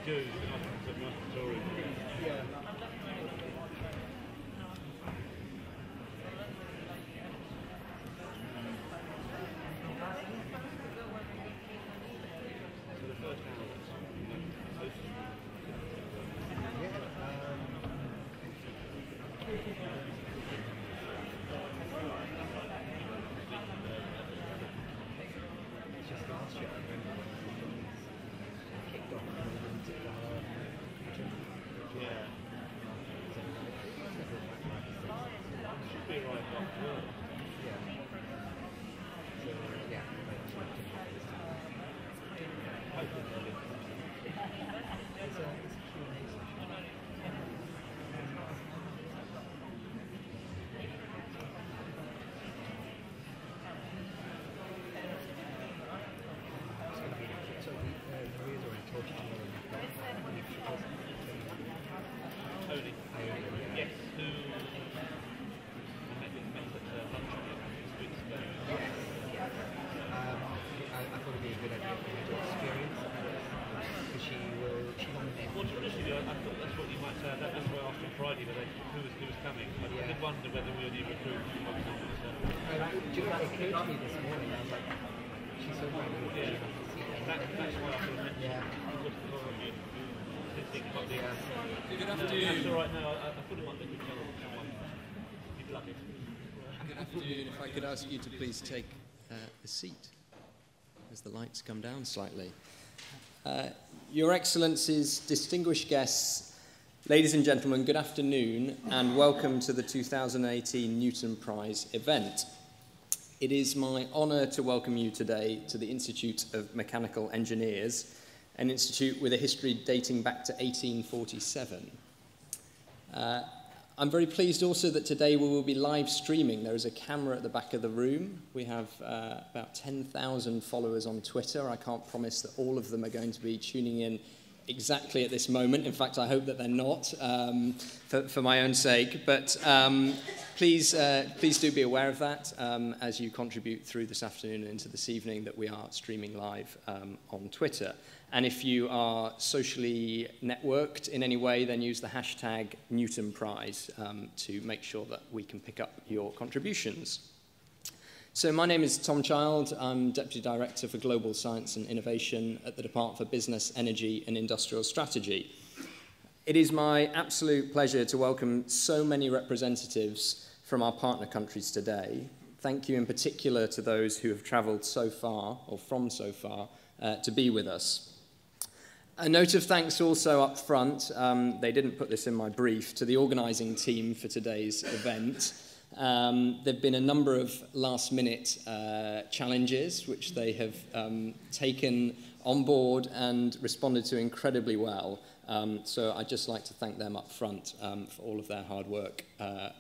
Jews, it's a nice story. Yeah. So the first hour, It's just last year, I remember when we kicked off and we went to yeah. Should be right after work. yeah. So, yeah, very much like to have this time. Hopefully. It's a Q&A session. So Maria's already told you tomorrow you've got an extra person. Tony. Yes, who I met at lunch this week ago. I thought it'd be a good idea for her to experience because she's on the net. Well, to be honest with you, I thought that's what you might say. That's why I asked on Friday who was coming. I did wonder whether we only recruited from one company. So. Do you know what occurred to me this morning? I was like, she's so brand new. Yeah. She has to see anything. That's why I thought Yeah. Good That's afternoon. all right. No, I thought it might be a good channel for someone. You'd love it. Good afternoon. If I could ask you to please take a seat as the lights come down slightly. Your Excellencies, distinguished guests, ladies and gentlemen, good afternoon and welcome to the 2018 Newton Prize event. It is my honour to welcome you today to the Institute of Mechanical Engineers, an institute with a history dating back to 1847. I'm very pleased also that today we will be live streaming. There is a camera at the back of the room. We have about 10,000 followers on Twitter. I can't promise that all of them are going to be tuning in exactly at this moment. In fact, I hope that they're not, for my own sake. But please do be aware of that as you contribute through this afternoon and into this evening that we are streaming live on Twitter. And if you are socially networked in any way, then use the hashtag Newton Prize to make sure that we can pick up your contributions. So my name is Tom Child. I'm Deputy Director for Global Science and Innovation at the Department for Business, Energy and Industrial Strategy. It is my absolute pleasure to welcome so many representatives from our partner countries today. Thank you in particular to those who have travelled so far, or from so far, to be with us. A note of thanks also up front, they didn't put this in my brief, to the organising team for today's event. There have been a number of last-minute challenges which they have taken on board and responded to incredibly well. So I'd just like to thank them up front for all of their hard work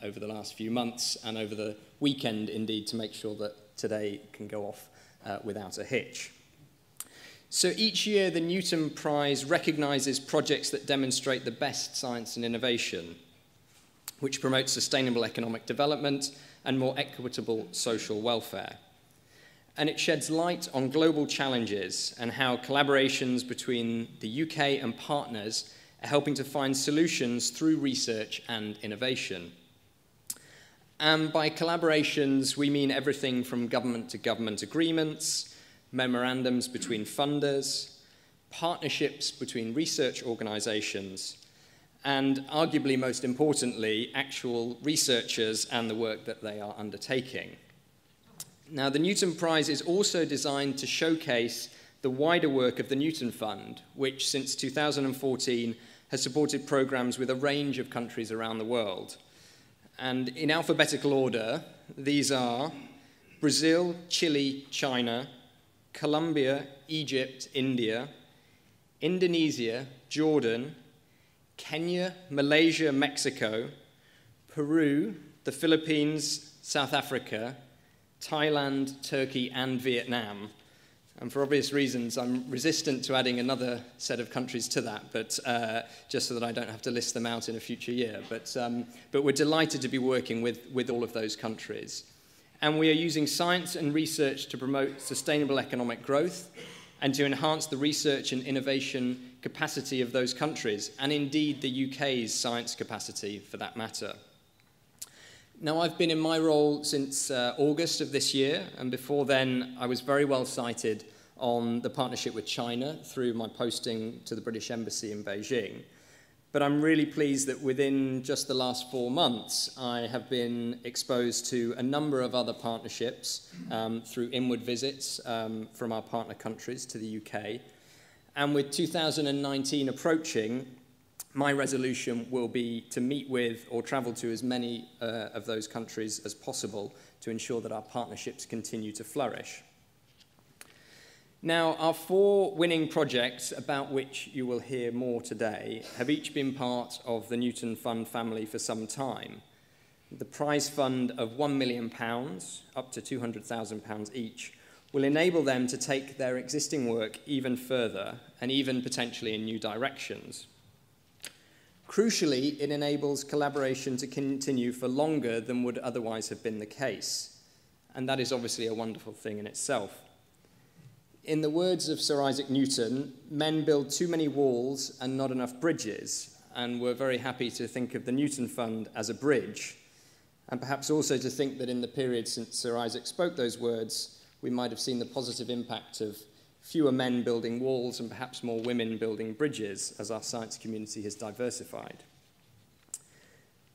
over the last few months and over the weekend, indeed, to make sure that today can go off without a hitch. So each year, the Newton Prize recognises projects that demonstrate the best science and innovation, which promotes sustainable economic development and more equitable social welfare. And it sheds light on global challenges and how collaborations between the UK and partners are helping to find solutions through research and innovation. And by collaborations, we mean everything from government-to-government agreements, memorandums between funders, partnerships between research organisations, and arguably most importantly, actual researchers and the work that they are undertaking. Now, the Newton Prize is also designed to showcase the wider work of the Newton Fund, which since 2014 has supported programmes with a range of countries around the world. And in alphabetical order, these are Brazil, Chile, China, Colombia, Egypt, India, Indonesia, Jordan, Kenya, Malaysia, Mexico, Peru, the Philippines, South Africa, Thailand, Turkey, and Vietnam. And for obvious reasons, I'm resistant to adding another set of countries to that, but just so that I don't have to list them out in a future year. But we're delighted to be working with all of those countries. And we are using science and research to promote sustainable economic growth and to enhance the research and innovation capacity of those countries, and indeed the UK's science capacity for that matter. Now, I've been in my role since August of this year, and before then I was very well cited on the partnership with China through my posting to the British Embassy in Beijing. But I'm really pleased that within just the last 4 months, I have been exposed to a number of other partnerships through inward visits from our partner countries to the UK. And with 2019 approaching, my resolution will be to meet with or travel to as many of those countries as possible to ensure that our partnerships continue to flourish. Now, our 4 winning projects, about which you will hear more today, have each been part of the Newton Fund family for some time. The prize fund of £1 million, up to £200,000 each, will enable them to take their existing work even further and even potentially in new directions. Crucially, it enables collaboration to continue for longer than would otherwise have been the case. And that is obviously a wonderful thing in itself. In the words of Sir Isaac Newton, men build too many walls and not enough bridges, and we're very happy to think of the Newton Fund as a bridge, and perhaps also to think that in the period since Sir Isaac spoke those words, we might have seen the positive impact of fewer men building walls and perhaps more women building bridges as our science community has diversified.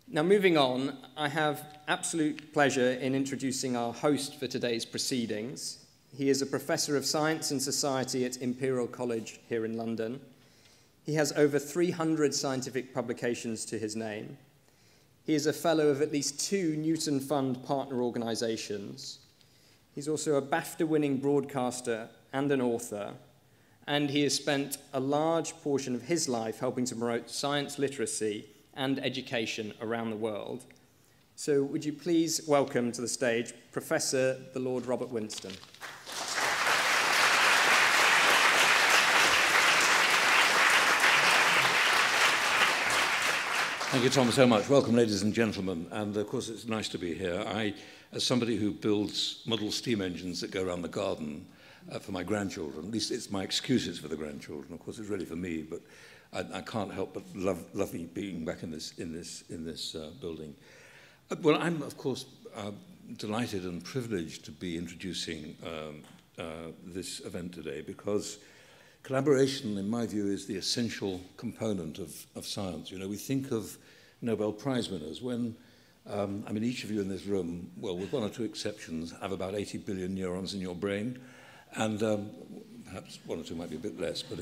Now, moving on, I have absolute pleasure in introducing our host for today's proceedings. He is a Professor of Science and Society at Imperial College here in London. He has over 300 scientific publications to his name. He is a fellow of at least 2 Newton Fund partner organisations. He's also a BAFTA-winning broadcaster and an author, and he has spent a large portion of his life helping to promote science literacy and education around the world. So would you please welcome to the stage Professor the Lord Robert Winston. Thank you, Tom, so much. Welcome, ladies and gentlemen. And, of course, it's nice to be here. As somebody who builds model steam engines that go around the garden for my grandchildren, at least it's my excuses for the grandchildren. Of course, it's really for me, but I can't help but love being back in this building. Well, I'm, of course, delighted and privileged to be introducing this event today because collaboration, in my view, is the essential component of science. You know, we think of Nobel Prize winners when, I mean, each of you in this room, well, with 1 or 2 exceptions, have about 80 billion neurons in your brain, and perhaps 1 or 2 might be a bit less, but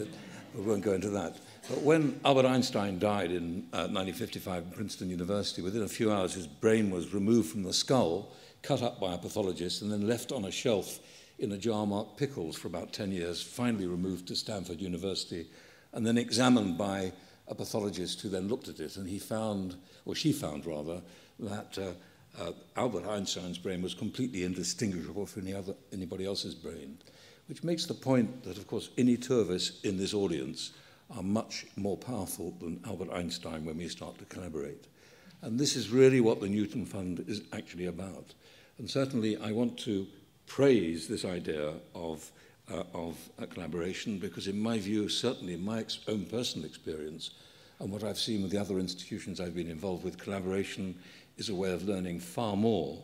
we won't go into that. But when Albert Einstein died in 1955 at Princeton University, within a few hours his brain was removed from the skull, cut up by a pathologist, and then left on a shelf in a jar marked pickles for about 10 years, finally removed to Stanford University, and then examined by a pathologist who then looked at it, and he found, or she found rather, that Albert Einstein's brain was completely indistinguishable from anybody else's brain, which makes the point that, of course, any 2 of us in this audience are much more powerful than Albert Einstein when we start to collaborate. And this is really what the Newton Fund is actually about. And certainly I want to praise this idea of collaboration because, in my view, certainly in my own personal experience and what I've seen with the other institutions I've been involved with, collaboration is a way of learning far more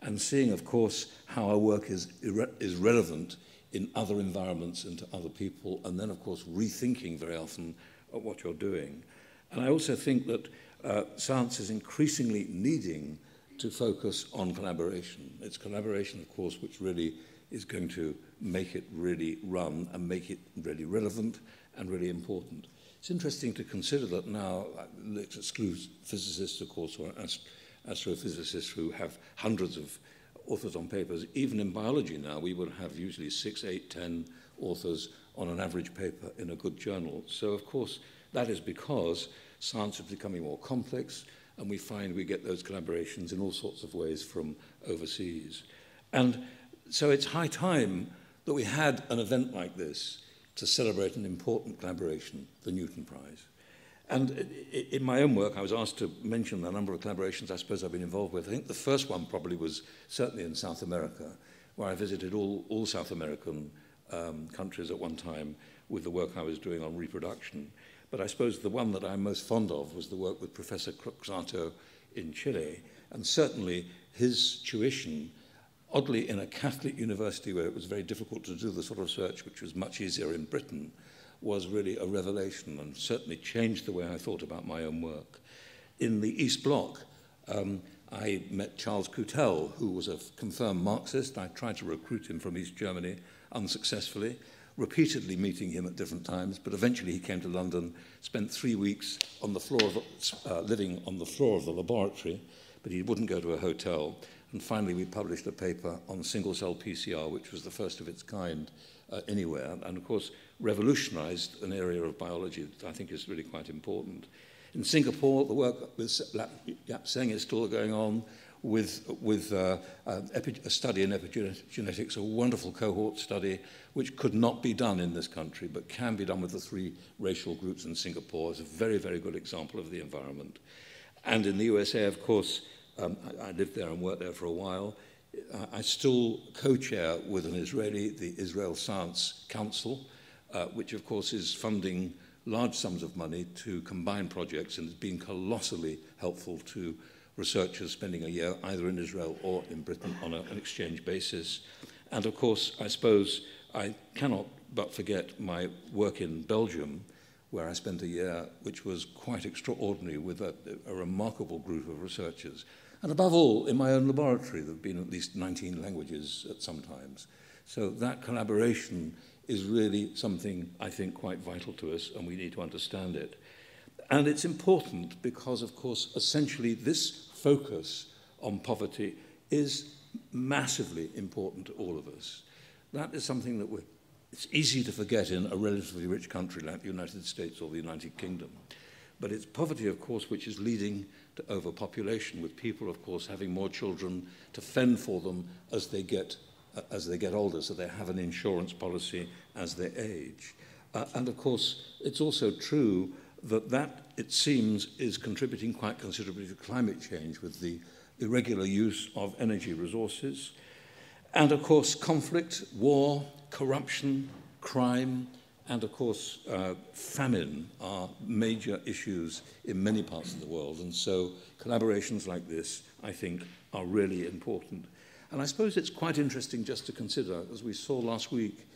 and seeing, of course, how our work is relevant in other environments and to other people, and then, of course, rethinking very often what you're doing. And I also think that science is increasingly needing to focus on collaboration. It's collaboration, of course, which really is going to make it really run and make it really relevant and really important. It's interesting to consider that now, let's exclude physicists, of course, or astrophysicists who have hundreds of authors on papers. Even in biology now, we would have usually 6, 8, 10 authors on an average paper in a good journal. So, of course, that is because science is becoming more complex, and we find we get those collaborations in all sorts of ways from overseas. And so it's high time that we had an event like this to celebrate an important collaboration, the Newton Prize. And in my own work, I was asked to mention a number of collaborations I suppose I've been involved with. I think the first one probably was certainly in South America, where I visited all South American countries at one time, with the work I was doing on reproduction. But I suppose the one that I'm most fond of was the work with Professor Cruxato in Chile, and certainly his tuition, oddly in a Catholic university where it was very difficult to do the sort of research which was much easier in Britain, was really a revelation and certainly changed the way I thought about my own work. In the East Bloc, I met Charles Coutel, who was a confirmed Marxist. I tried to recruit him from East Germany unsuccessfully, repeatedly meeting him at different times, but eventually he came to London, spent 3 weeks on the floor of, living on the floor of the laboratory, but he wouldn't go to a hotel. And finally we published a paper on single-cell PCR, which was the first of its kind anywhere, and of course revolutionized an area of biology that I think is really quite important. In Singapore, the work with Yap Seng is still going on with a study in epigenetics, a wonderful cohort study which could not be done in this country but can be done with the 3 racial groups in Singapore. It's a very, very good example of the environment. And in the USA, of course, I lived there and worked there for a while. I still co-chair with an Israeli, the Israel Science Council, which of course is funding large sums of money to combine projects and has been colossally helpful to researchers spending a year either in Israel or in Britain on an exchange basis. And of course, I suppose I cannot but forget my work in Belgium, where I spent a year, which was quite extraordinary with a remarkable group of researchers. And above all, in my own laboratory, there have been at least 19 languages at some times. So that collaboration is really something I think quite vital to us, and we need to understand it. And it's important because, of course, essentially this focus on poverty is massively important to all of us. That is something that it's easy to forget in a relatively rich country like the United States or the United Kingdom. But it's poverty, of course, which is leading to overpopulation, with people, of course, having more children to fend for them as they get older, so they have an insurance policy as they age. And of course, it's also true that it seems, is contributing quite considerably to climate change with the irregular use of energy resources. And of course, conflict, war, corruption, crime, and of course, famine are major issues in many parts of the world. And so collaborations like this, I think, are really important. And I suppose it's quite interesting just to consider, as we saw last week,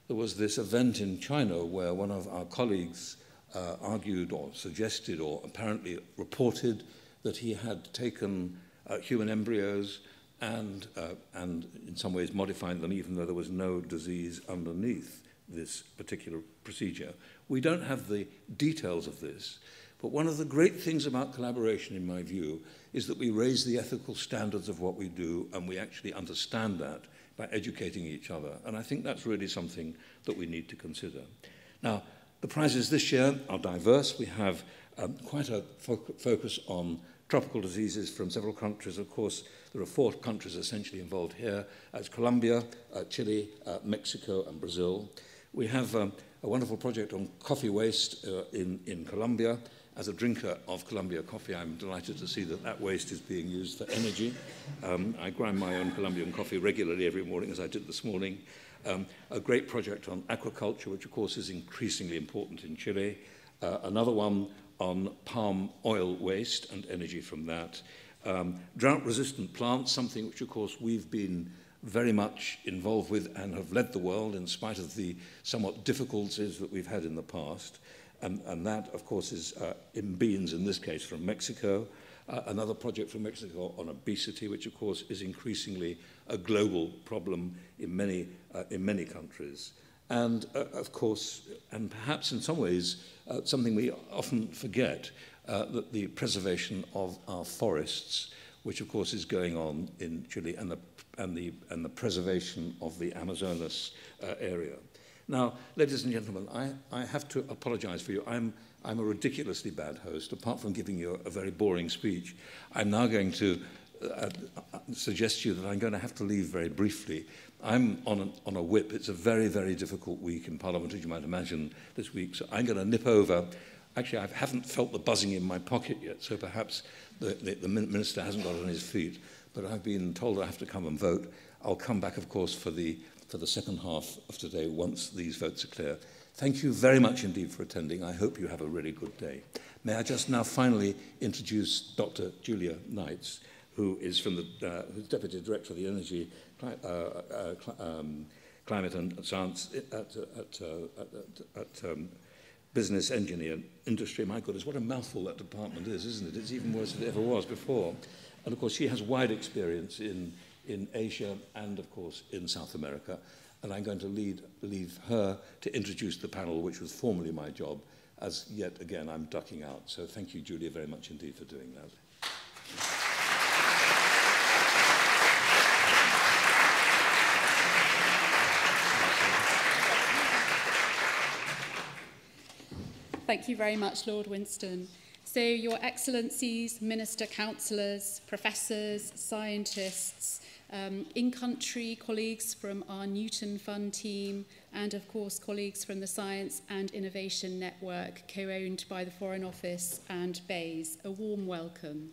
there was this event in China where one of our colleagues argued or suggested or apparently reported that he had taken human embryos and in some ways modified them even though there was no disease underneath this particular procedure. We don't have the details of this, but one of the great things about collaboration, in my view, is that we raise the ethical standards of what we do and we actually understand that by educating each other. And I think that's really something that we need to consider. Now, the prizes this year are diverse. We have quite a focus on tropical diseases from several countries. Of course, there are 4 countries essentially involved here. It's Colombia, Chile, Mexico, and Brazil. We have a wonderful project on coffee waste in Colombia. As a drinker of Colombia coffee, I'm delighted to see that that waste is being used for energy. I grind my own Colombian coffee regularly every morning, as I did this morning. A great project on aquaculture, which of course is increasingly important in Chile. Another one on palm oil waste and energy from that. Drought-resistant plants, something which of course we've been very much involved with and have led the world in spite of the somewhat difficulties that we've had in the past. And that, of course, is in beans, in this case, from Mexico. Another project from Mexico on obesity, which, of course, is increasingly a global problem in many countries. And, of course, and perhaps in some ways, something we often forget, that the preservation of our forests, which, of course, is going on in Chile, and the preservation of the Amazonas area. Now, ladies and gentlemen, I have to apologize for you. I'm a ridiculously bad host. Apart from giving you a very boring speech, I'm now going to suggest to you that I'm going to have to leave very briefly. I'm on a whip. It's a very, very difficult week in Parliament, as you might imagine, this week. So I'm going to nip over. Actually, I haven't felt the buzzing in my pocket yet, so perhaps the Minister hasn't got on his feet. But I've been told I have to come and vote. I'll come back, of course, for the second half of today once these votes are clear. Thank you very much indeed for attending. I hope you have a really good day. May I just now finally introduce Dr. Julia Knights, who is from who's Deputy Director of the Energy, Climate and Science at Business, Engineer, Industry. My goodness, what a mouthful that department is, isn't it? It's even worse than it ever was before. And of course, she has wide experience in Asia and, of course, in South America. And I'm going to leave her to introduce the panel, which was formerly my job, as yet again I'm ducking out. So thank you, Julia, very much indeed for doing that. Thank you very much, Lord Winston. So, Your Excellencies, Minister Councillors, Professors, Scientists, in-country colleagues from our Newton Fund team, and of course colleagues from the Science and Innovation Network, co-owned by the Foreign Office and BEIS, a warm welcome.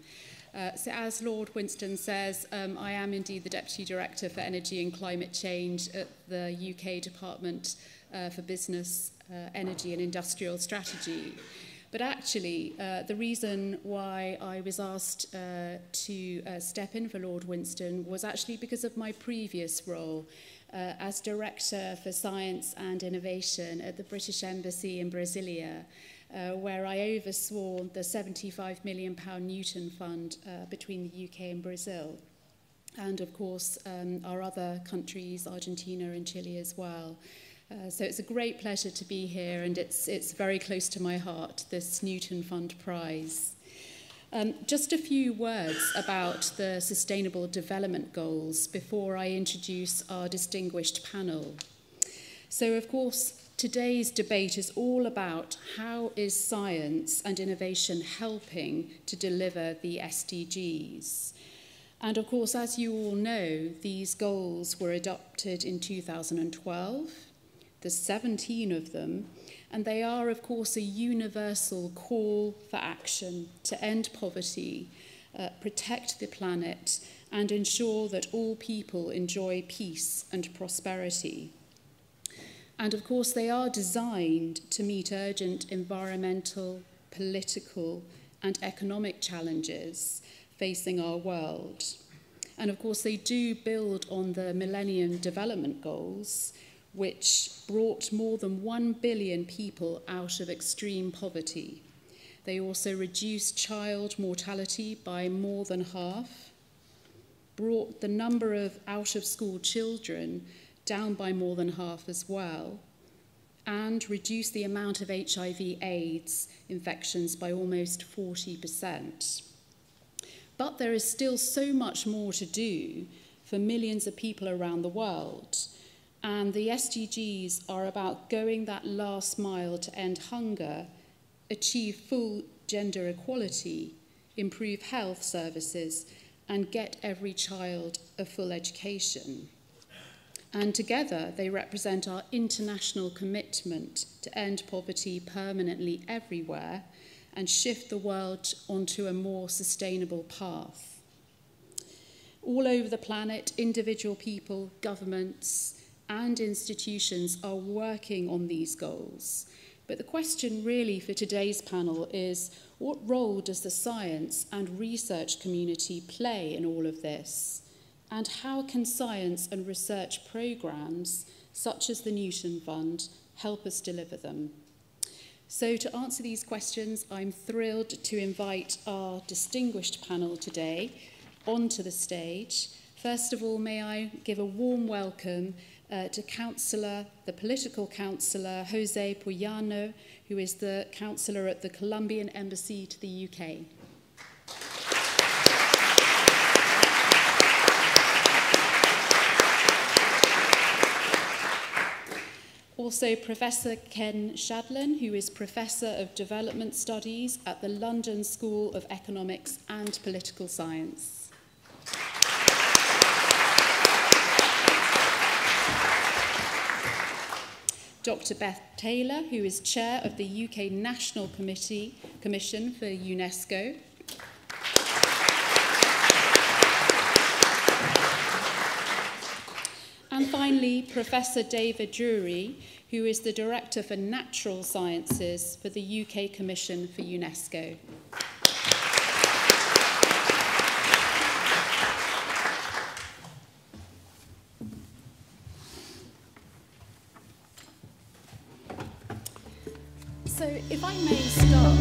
So as Lord Winston says, I am indeed the Deputy Director for Energy and Climate Change at the UK Department for Business, Energy and Industrial Strategy. But actually, the reason why I was asked to step in for Lord Winston was actually because of my previous role as Director for Science and Innovation at the British Embassy in Brasilia, where I oversaw the £75 million Newton Fund between the UK and Brazil. And of course, our other countries, Argentina and Chile as well. So it's a great pleasure to be here, and it's very close to my heart, this Newton Fund Prize. Just a few words about the Sustainable Development Goals before I introduce our distinguished panel. So, of course, today's debate is all about how is science and innovation helping to deliver the SDGs. And of course, as you all know, these goals were adopted in 2012. There's 17 of them, and they are, of course, a universal call for action to end poverty, protect the planet, and ensure that all people enjoy peace and prosperity. And of course, they are designed to meet urgent environmental, political, and economic challenges facing our world. And of course, they do build on the Millennium Development Goals, which brought more than 1 billion people out of extreme poverty. They also reduced child mortality by more than half, brought the number of out-of-school children down by more than half as well, and reduced the amount of HIV/AIDS infections by almost 40%. But there is still so much more to do for millions of people around the world. And the SDGs are about going that last mile to end hunger, achieve full gender equality, improve health services, and get every child a full education. And together, they represent our international commitment to end poverty permanently everywhere and shift the world onto a more sustainable path. All over the planet, individual people, governments, and institutions are working on these goals. But the question really for today's panel is, what role does the science and research community play in all of this? And how can science and research programs, such as the Newton Fund, help us deliver them? So to answer these questions, I'm thrilled to invite our distinguished panel today onto the stage. First of all, may I give a warm welcome to the political counsellor, Jose Puyano, who is the counsellor at the Colombian Embassy to the UK. Also, Professor Ken Shadlin, who is Professor of Development Studies at the London School of Economics and Political Science. Dr. Beth Taylor, who is Chair of the UK National Commission for UNESCO. And finally, Professor David Drury, who is the Director for Natural Sciences for the UK Commission for UNESCO. So, if I may start.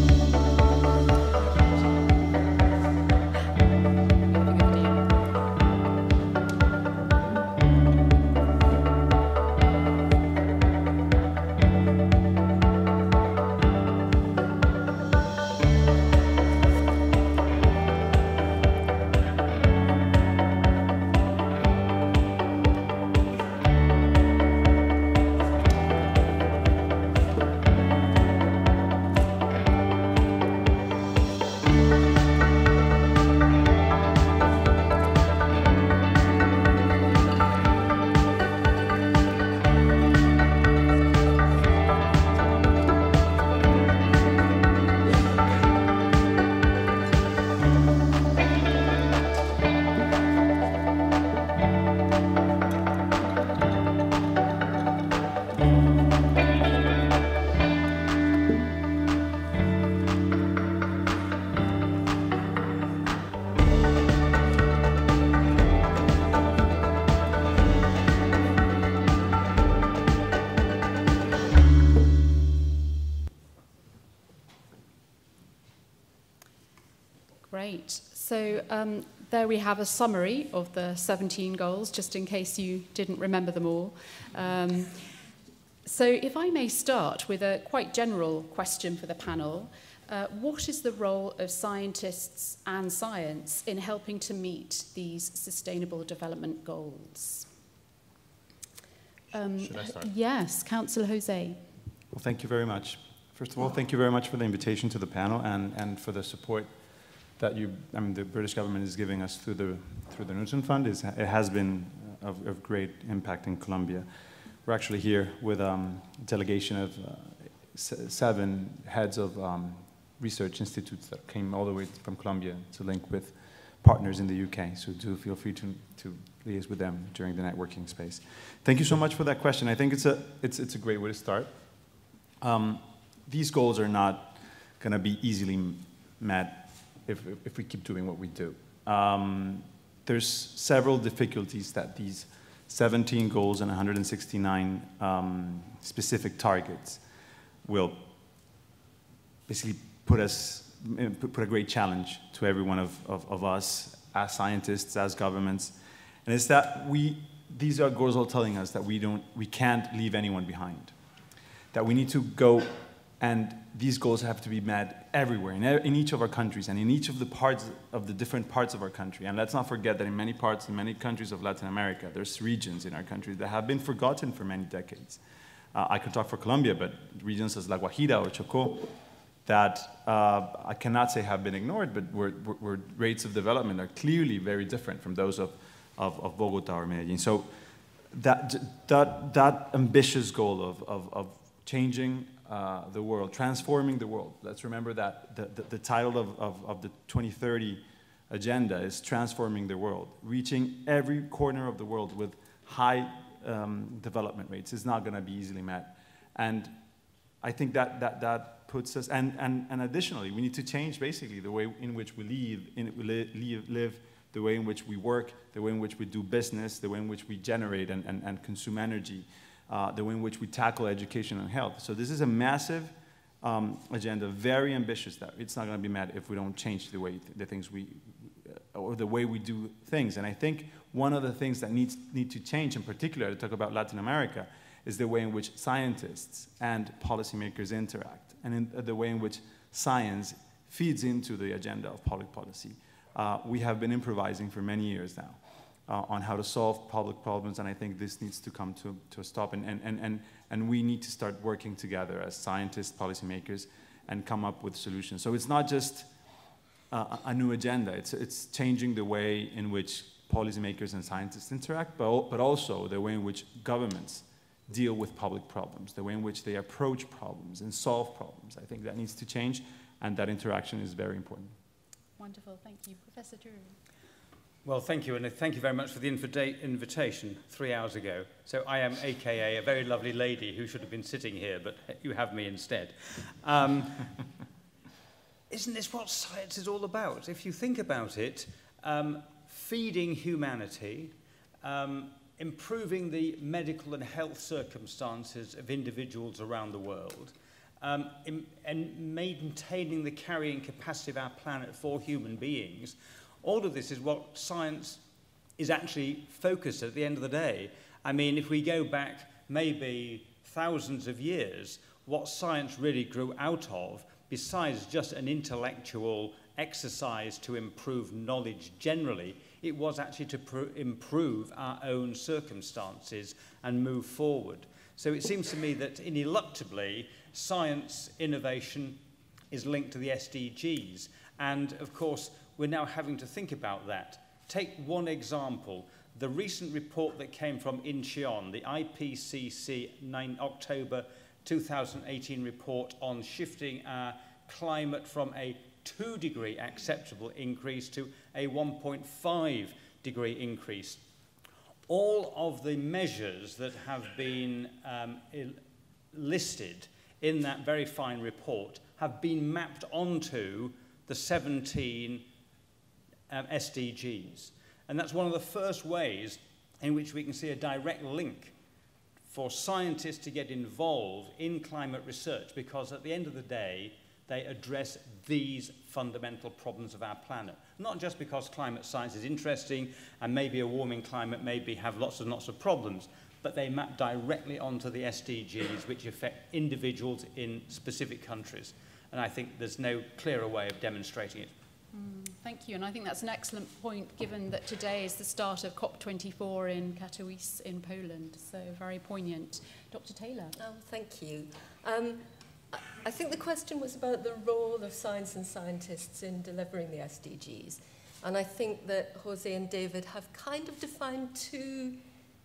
Great. So there we have a summary of the 17 goals, just in case you didn't remember them all. So if I may start with a quite general question for the panel, what is the role of scientists and science in helping to meet these sustainable development goals? Should I start? Yes, Councillor Jose. Well, thank you very much. First of all, thank you very much for the invitation to the panel and for the support that the British government is giving us through the Newton Fund. It has been of great impact in Colombia. We're actually here with a delegation of 7 heads of research institutes that came all the way from Colombia to link with partners in the UK. So do feel free to liaise with them during the networking space. Thank you so much for that question. I think it's a great way to start. These goals are not going to be easily met if we keep doing what we do. There's several difficulties that these 17 goals and 169 specific targets will basically put a great challenge to every one of us as scientists, as governments. And it's that these are goals all telling us that we can't leave anyone behind. That we need to go, and these goals have to be met everywhere, in each of our countries, and in each of the different parts of our country. And let's not forget that in many countries of Latin America, there's regions in our country that have been forgotten for many decades. I could talk for Colombia, but regions as La Guajira or Chocó that I cannot say have been ignored, but where rates of development are clearly very different from those of Bogota or Medellin. So that ambitious goal of changing the world, transforming the world. Let's remember that the title of the 2030 agenda is transforming the world. Reaching every corner of the world with high development rates is not going to be easily met. And I think that puts us, and additionally, we need to change basically the way in which we live, the way in which we work, the way in which we do business, the way in which we generate and consume energy, the way in which we tackle education and health. So this is a massive agenda, very ambitious, that it's not going to be met if we don't change the way the way we do things. And I think one of the things that need to change, in particular, to talk about Latin America, is the way in which scientists and policymakers interact, and in the way in which science feeds into the agenda of public policy. We have been improvising for many years now on how to solve public problems, and I think this needs to come to a stop, and we need to start working together as scientists, policymakers, and come up with solutions. So it's not just a new agenda, it's changing the way in which policymakers and scientists interact, but also the way in which governments deal with public problems, the way in which they approach problems and solve problems. I think that needs to change, and that interaction is very important. Wonderful, thank you. Professor Drury. Well, thank you, and thank you very much for the invitation 3 hours ago. So I am, AKA, a very lovely lady who should have been sitting here, but you have me instead. Isn't this what science is all about? If you think about it, feeding humanity, improving the medical and health circumstances of individuals around the world, and maintaining the carrying capacity of our planet for human beings, all of this is what science is actually focused at the end of the day. I mean, if we go back maybe thousands of years, what science really grew out of, besides just an intellectual exercise to improve knowledge generally, it was actually to improve our own circumstances and move forward. So it seems to me that ineluctably, science innovation is linked to the SDGs. And of course, we're now having to think about that. Take one example, the recent report that came from Incheon, the IPCC 9 October 2018 report on shifting our climate from a 2-degree acceptable increase to a 1.5 degree increase. All of the measures that have been listed in that very fine report have been mapped onto the 17 SDGs. And that's one of the first ways in which we can see a direct link for scientists to get involved in climate research, because at the end of the day, they address these fundamental problems of our planet. Not just because climate science is interesting and maybe a warming climate have lots and lots of problems, but they map directly onto the SDGs, which affect individuals in specific countries. And I think there's no clearer way of demonstrating it. Thank you, and I think that's an excellent point, given that today is the start of COP24 in Katowice in Poland, so very poignant. Dr. Taylor. Oh, thank you. I think the question was about the role of science and scientists in delivering the SDGs, and I think that Jose and David have kind of defined two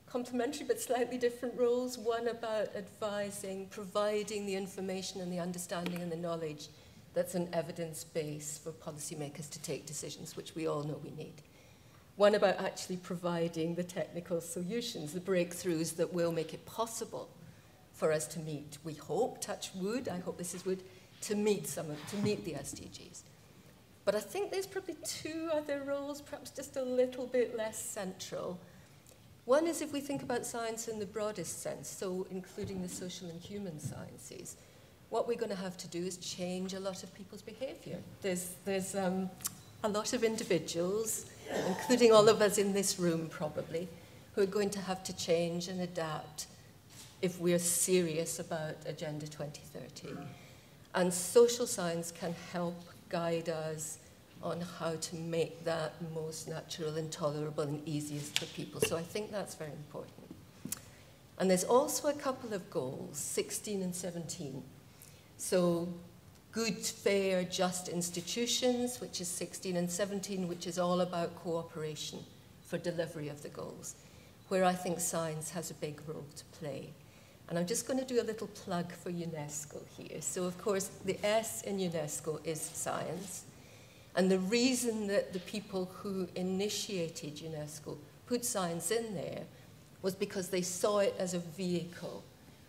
complementary but slightly different roles, one about advising, providing the information and the understanding and the knowledge that's an evidence base for policymakers to take decisions, which we all know we need. One about actually providing the technical solutions, the breakthroughs that will make it possible for us to meet, we hope, touch wood, I hope this is wood, to meet the SDGs. But I think there's probably two other roles, perhaps just a little bit less central. One is if we think about science in the broadest sense, so including the social and human sciences, what we're going to have to do is change a lot of people's behavior. There's a lot of individuals, including all of us in this room probably, who are going to have to change and adapt if we're serious about Agenda 2030. And social science can help guide us on how to make that most natural and tolerable and easiest for people. So I think that's very important. And there's also a couple of goals, 16 and 17. So good, fair, just institutions, which is 16, and 17, which is all about cooperation for delivery of the goals, where I think science has a big role to play. And I'm just going to do a little plug for UNESCO here. So, of course, the S in UNESCO is science. And the reason that the people who initiated UNESCO put science in there was because they saw it as a vehicle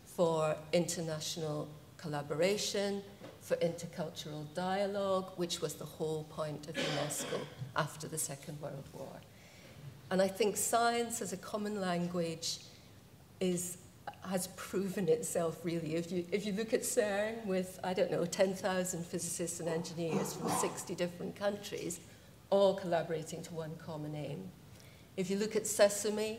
for international collaboration, for intercultural dialogue, which was the whole point of UNESCO after the Second World War. And I think science as a common language has proven itself, really. If you look at CERN with, I don't know, 10,000 physicists and engineers from 60 different countries, all collaborating to one common aim. If you look at SESAME,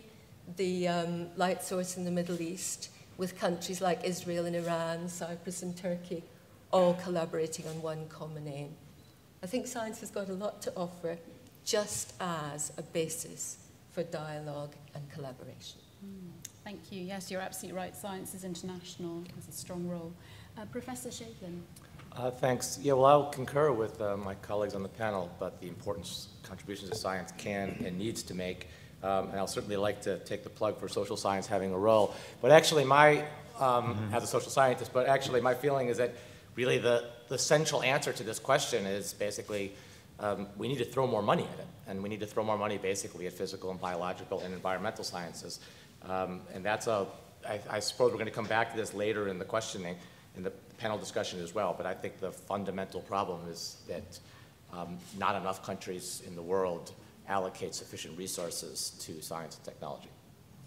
the light source in the Middle East, with countries like Israel and Iran, Cyprus and Turkey, all collaborating on one common aim. I think science has got a lot to offer, just as a basis for dialogue and collaboration. Thank you. Yes, you're absolutely right. Science is international, has a strong role. Professor Shavelin. Thanks. Yeah, well, I'll concur with my colleagues on the panel about the important contributions that science can and needs to make. And I'll certainly like to take the plug for social science having a role. But actually as a social scientist, but actually my feeling is that really the central answer to this question is basically we need to throw more money at it. And we need to throw more money basically at physical and biological and environmental sciences. And that's I suppose we're going to come back to this later in the questioning, in the panel discussion as well, but I think the fundamental problem is that not enough countries in the world allocate sufficient resources to science and technology.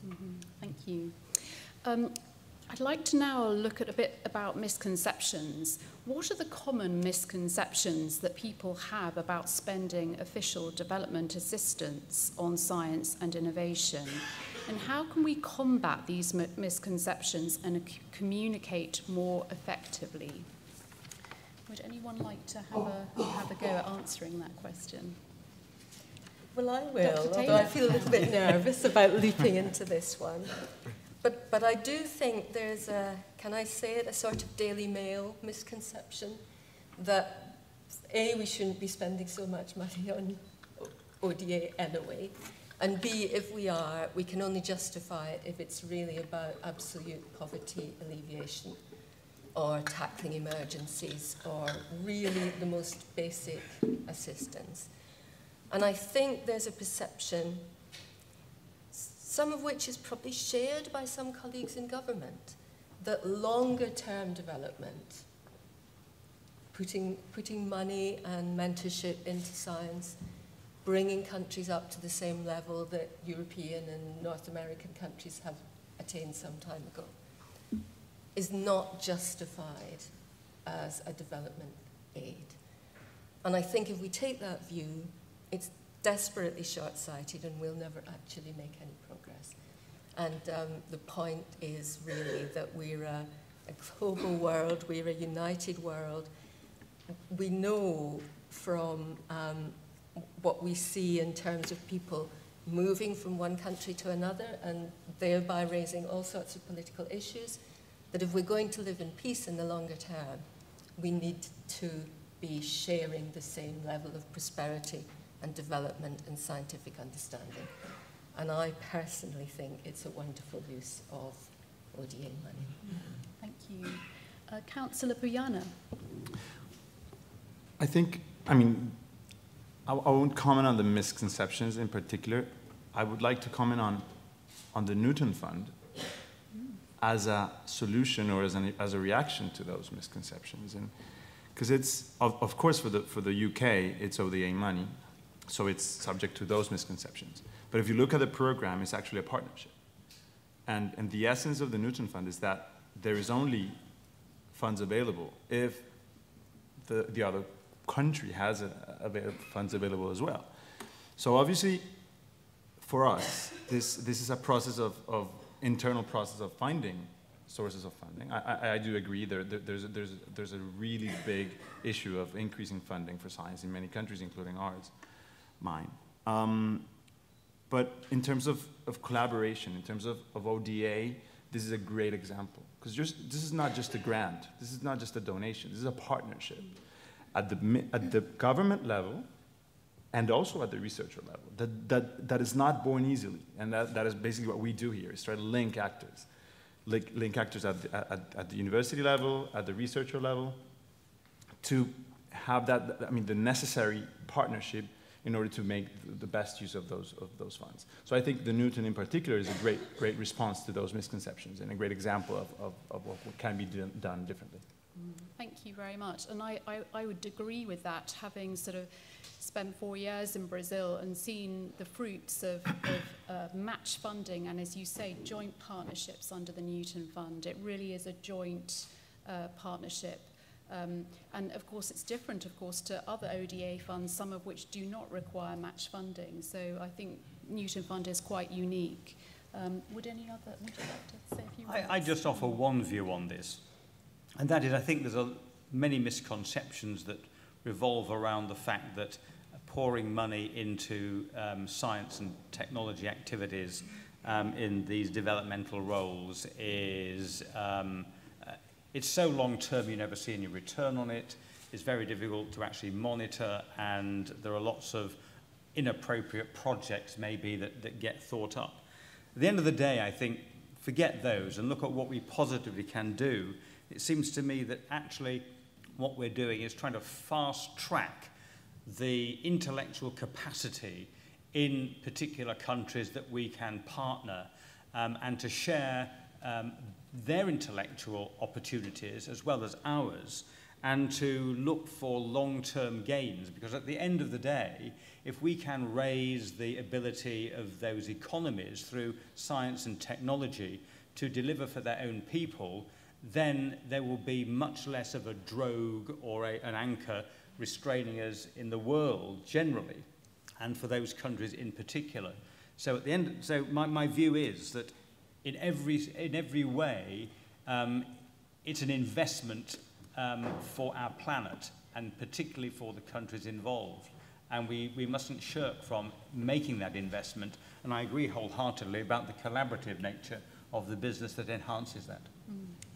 Mm-hmm. Thank you. I'd like to now look at a bit about misconceptions. What are the common misconceptions that people have about spending official development assistance on science and innovation? And how can we combat these misconceptions and communicate more effectively? Would anyone like to have a go at answering that question? Well, I will, although I feel a little bit nervous about leaping into this one. But I do think there's a, can I say it, a sort of Daily Mail misconception that, A, we shouldn't be spending so much money on ODA anyway, and B, if we are, we can only justify it if it's really about absolute poverty alleviation or tackling emergencies or really the most basic assistance. And I think there's a perception, some of which is probably shared by some colleagues in government, that longer-term development, putting money and mentorship into science, bringing countries up to the same level that European and North American countries have attained some time ago, is not justified as a development aid. And I think if we take that view, it's desperately short-sighted and we'll never actually make any progress. And the point is really that we're a global world, we're a united world. We know from what we see in terms of people moving from one country to another and thereby raising all sorts of political issues, that if we're going to live in peace in the longer term, we need to be sharing the same level of prosperity and development and scientific understanding. And I personally think it's a wonderful use of ODA money. Thank you. Councillor Buyana. I think, I mean, I won't comment on the misconceptions in particular. I would like to comment on the Newton Fund as a solution or as a reaction to those misconceptions. And because it's, of course, for the UK, it's ODA money, so it's subject to those misconceptions. But if you look at the program, it's actually a partnership. And the essence of the Newton Fund is that there is only funds available if the other country has funds available as well. So obviously, for us, this is a process of internal process of finding sources of funding. I do agree there's a really big issue of increasing funding for science in many countries, including ours, mine. But in terms of collaboration, in terms of ODA, this is a great example. Because this is not just a grant, this is not just a donation, this is a partnership. At the government level, and also at the researcher level, that is not born easily. And that is basically what we do here, is try to link actors. Link actors at the university level, at the researcher level, to have that, I mean, the necessary partnership in order to make the best use of those funds. So I think the Newton in particular is a great response to those misconceptions and a great example of what can be done differently. Thank you very much. And I would agree with that, having sort of spent 4 years in Brazil and seen the fruits of match funding and, as you say, joint partnerships under the Newton Fund. It really is a joint partnership. And of course, it's different, of course, to other ODA funds, some of which do not require match funding. So I think Newton Fund is quite unique. Would you like to say a few words? I just offer one view on this, and that is I think there's many misconceptions that revolve around the fact that pouring money into science and technology activities in these developmental roles is it's so long-term you never see any return on it. It's very difficult to actually monitor, and there are lots of inappropriate projects maybe that get thought up. At the end of the day, I think, forget those and look at what we positively can do. It seems to me that actually what we're doing is trying to fast-track the intellectual capacity in particular countries that we can partner and to share their intellectual opportunities as well as ours, and to look for long-term gains, because at the end of the day, if we can raise the ability of those economies through science and technology to deliver for their own people, then there will be much less of a drogue or an anchor restraining us in the world generally, and for those countries in particular. So at the end, so my view is that in every way, it's an investment for our planet, and particularly for the countries involved. And we mustn't shirk from making that investment. And I agree wholeheartedly about the collaborative nature of the business that enhances that.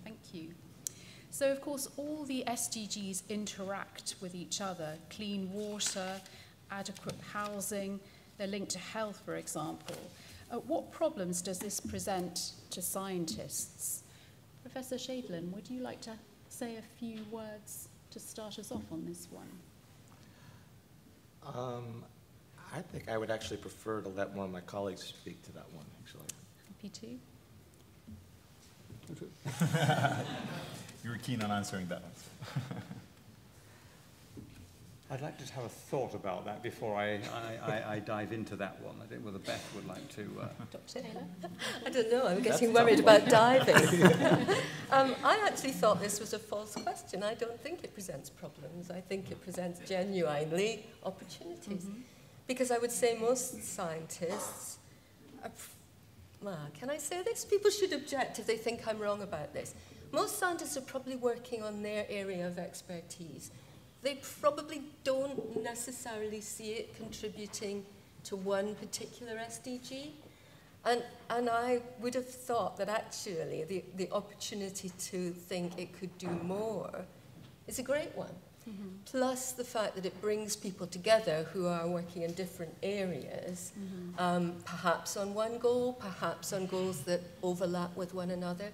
Thank you. So, of course, all the SDGs interact with each other. Clean water, adequate housing, they're linked to health, for example. What problems does this present to scientists? Professor Shadlin, would you like to say a few words to start us off on this one? I think I would actually prefer to let one of my colleagues speak to that one, actually. Happy to. You were keen on answering that one. I'd like to have a thought about that before I dive into that one. I don't know whether Beth would like to... Dr. Taylor? I don't know, I'm getting worried about diving. I actually thought this was a false question. I don't think it presents problems. I think it presents genuinely opportunities. Because I would say most scientists are, can I say this? People should object if they think I'm wrong about this. Most scientists are probably working on their area of expertise. They probably don't necessarily see it contributing to one particular SDG. And I would have thought that actually the opportunity to think it could do more is a great one. Plus the fact that it brings people together who are working in different areas, perhaps on one goal, perhaps on goals that overlap with one another.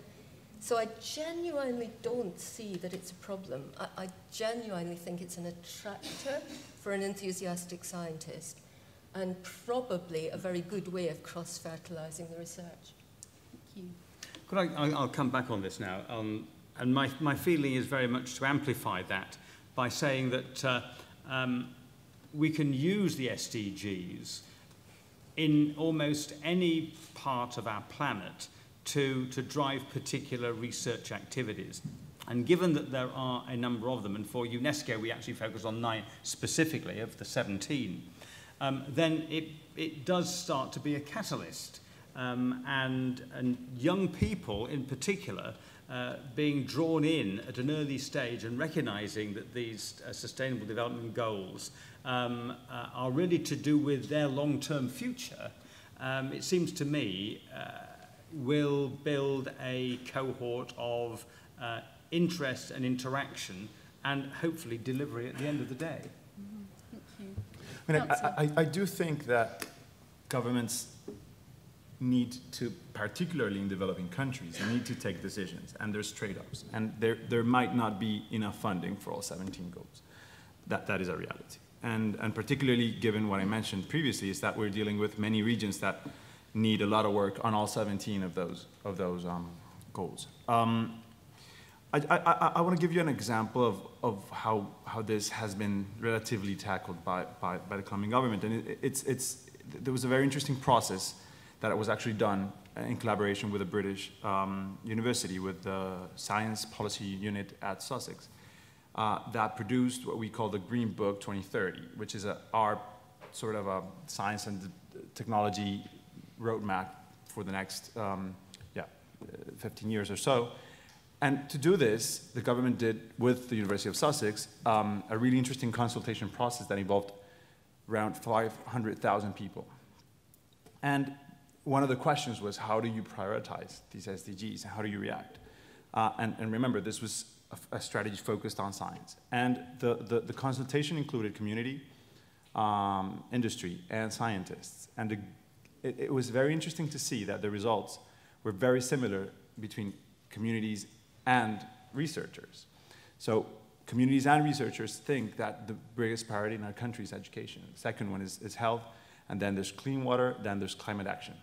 So I genuinely don't see that it's a problem. I genuinely think it's an attractor for an enthusiastic scientist, and probably a very good way of cross-fertilizing the research. Thank you. I'll come back on this now. And my feeling is very much to amplify that by saying that we can use the SDGs in almost any part of our planet to drive particular research activities. And given that there are a number of them, and for UNESCO we actually focus on 9 specifically of the 17, then it does start to be a catalyst. And young people in particular being drawn in at an early stage and recognizing that these Sustainable Development Goals are really to do with their long-term future, it seems to me will build a cohort of interest and interaction and hopefully delivery at the end of the day. Thank you. I mean, I do think that governments need to, particularly in developing countries, need to take decisions, and there's trade-offs, and there might not be enough funding for all 17 goals. That is a reality, and particularly given what I mentioned previously, is that we're dealing with many regions that need a lot of work on all 17 of those goals. I want to give you an example of how this has been relatively tackled by the Colombian government, and there was a very interesting process that was actually done in collaboration with a British university, with the Science Policy Unit at Sussex, that produced what we call the Green Book 2030, which is our sort of a science and technology roadmap for the next 15 years or so. And to do this, the government did, with the University of Sussex, a really interesting consultation process that involved around 500,000 people. And one of the questions was, how do you prioritize these SDGs? How do you react? And remember, this was a strategy focused on science. And the consultation included community, industry, and scientists. And it was very interesting to see that the results were very similar between communities and researchers. So communities and researchers think that the biggest priority in our country is education. The second one is health, and then there's clean water, then there's climate action.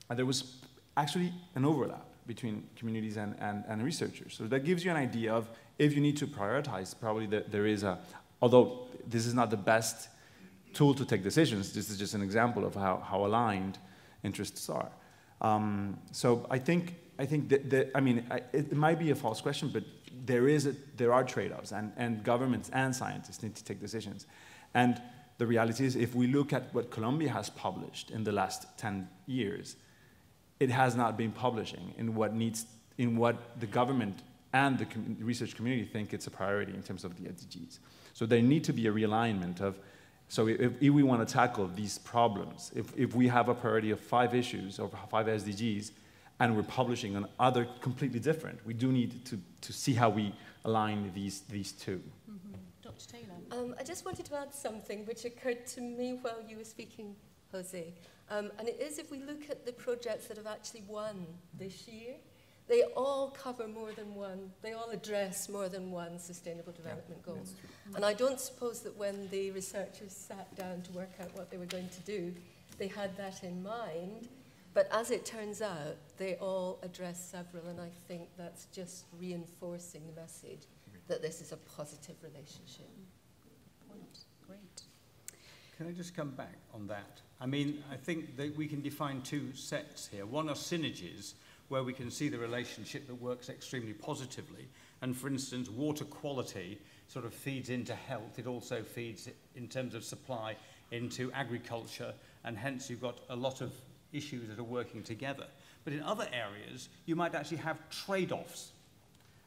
And there was actually an overlap between communities and researchers. So that gives you an idea of, if you need to prioritize, probably there is a, although this is not the best tool to take decisions, this is just an example of how aligned interests are. So I think that I mean, it might be a false question, but there are trade-offs, and governments and scientists need to take decisions. And the reality is, if we look at what Colombia has published in the last 10 years, it has not been publishing in what the government and the research community think it's a priority in terms of the SDGs. So there need to be a realignment of, so if we want to tackle these problems, if we have a priority of 5 issues or 5 SDGs, and we're publishing on other completely different, we do need to see how we align these two. Mm-hmm. Dr. Taylor? I just wanted to add something which occurred to me while you were speaking, Jose. And it is, if we look at the projects that have actually won this year, they all cover more than one, they all address more than one sustainable development goal. And I don't suppose that when the researchers sat down to work out what they were going to do, they had that in mind. But as it turns out, they all address several, and I think that's just reinforcing the message that this is a positive relationship. Good point. Great. Can I just come back on that? I mean, I think that we can define 2 sets here. One are synergies, where we can see the relationship that works extremely positively. And for instance, water quality sort of feeds into health. It also feeds, in terms of supply, into agriculture, and hence you've got a lot of issues that are working together. But in other areas, you might actually have trade-offs.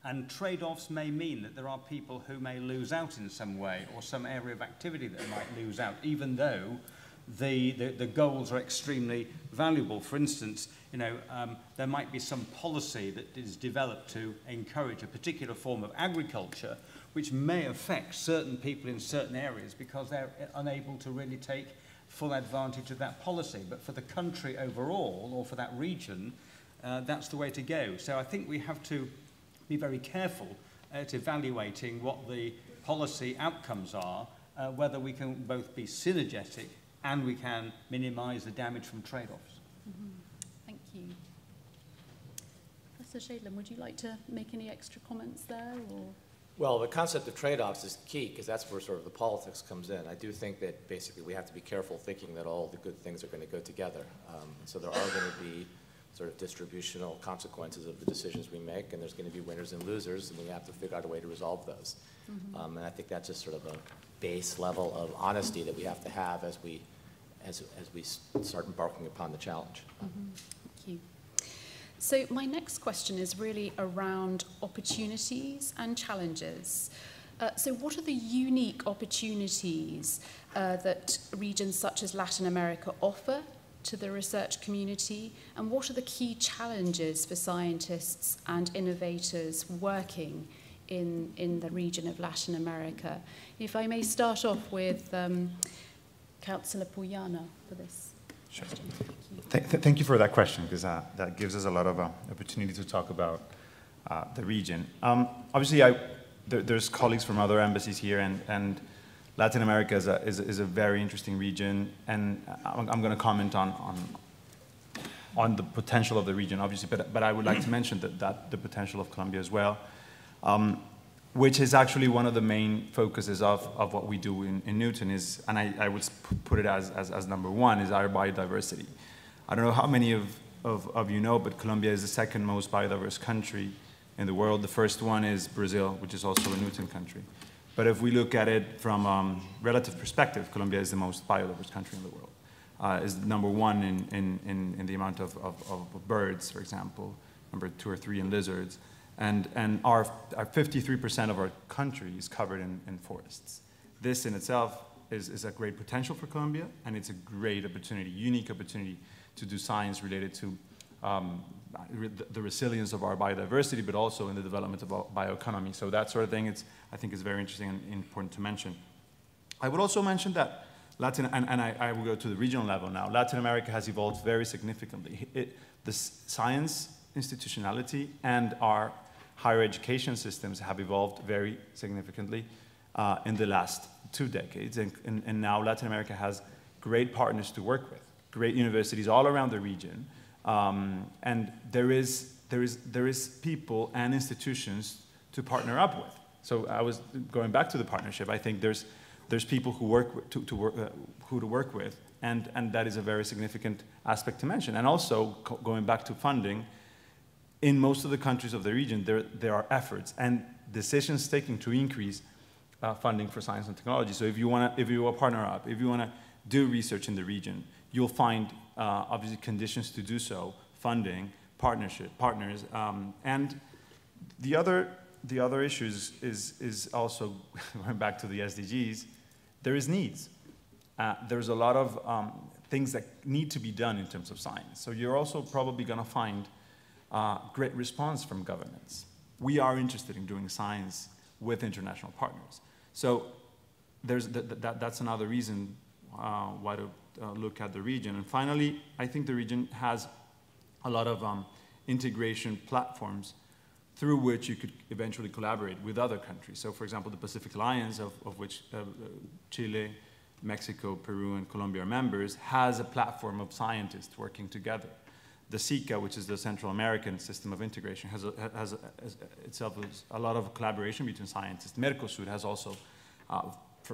And trade-offs may mean that there are people who may lose out in some way, or some area of activity that might lose out, even though the goals are extremely valuable. For instance, there might be some policy that is developed to encourage a particular form of agriculture, which may affect certain people in certain areas because they're unable to really take full advantage of that policy. But for the country overall, or for that region, that's the way to go. So I think we have to be very careful at evaluating what the policy outcomes are, whether we can both be synergetic and we can minimize the damage from trade-offs. Mm-hmm. Thank you. Professor Shaidlam, would you like to make any extra comments there? Or? Well, the concept of trade-offs is key, because that's where sort of the politics comes in. I do think that basically we have to be careful thinking that all the good things are going to go together. So there are going to be sort of distributional consequences of the decisions we make, and there's going to be winners and losers, and we have to figure out a way to resolve those. Mm-hmm. And I think that's just sort of a base level of honesty that we have to have as we start embarking upon the challenge. Mm-hmm. Thank you. So my next question is really around opportunities and challenges. So what are the unique opportunities that regions such as Latin America offer to the research community, and what are the key challenges for scientists and innovators working in the region of Latin America? If I may start off with Councillor Puyana for this. Sure. Thank you for that question, because that gives us a lot of opportunity to talk about the region. Obviously, there's colleagues from other embassies here, and Latin America is a very interesting region, and I'm going to comment on the potential of the region, obviously, but I would like to mention that the potential of Colombia as well, which is actually one of the main focuses of what we do in Newton is, and I would put it as number one, is our biodiversity. I don't know how many of you know, but Colombia is the second most biodiverse country in the world. The first one is Brazil, which is also a Newton country. But if we look at it from a relative perspective, Colombia is the most biodiverse country in the world. Is number one in the amount of birds, for example, number 2 or 3 in lizards. And our 53% of our country is covered in forests. This in itself is a great potential for Colombia, and it's a great opportunity, unique opportunity to do science related to the resilience of our biodiversity, but also in the development of bioeconomy. So that sort of thing, I think is very interesting and important to mention. I would also mention that I will go to the regional level now. Latin America has evolved very significantly. The science institutionality and our higher education systems have evolved very significantly in the last 2 decades, and now Latin America has great partners to work with, great universities all around the region, and there is people and institutions to partner up with. So I was going back to the partnership. I think there's people who to work with, and that is a very significant aspect to mention. And also going back to funding, in most of the countries of the region, there are efforts and decisions taken to increase funding for science and technology. So if you want to partner up, if you want to do research in the region, you'll find obviously conditions to do so, funding, partners, and the other issues is also going back to the SDGs. There is needs. There's a lot of things that need to be done in terms of science. So you're also probably going to find great response from governments. We are interested in doing science with international partners. So that's another reason why to look at the region. And finally, I think the region has a lot of integration platforms through which you could eventually collaborate with other countries. So for example, the Pacific Alliance, of which Chile, Mexico, Peru, and Colombia are members, has a platform of scientists working together. The SICA, which is the Central American System of Integration, has itself a lot of collaboration between scientists. Mercosur has also,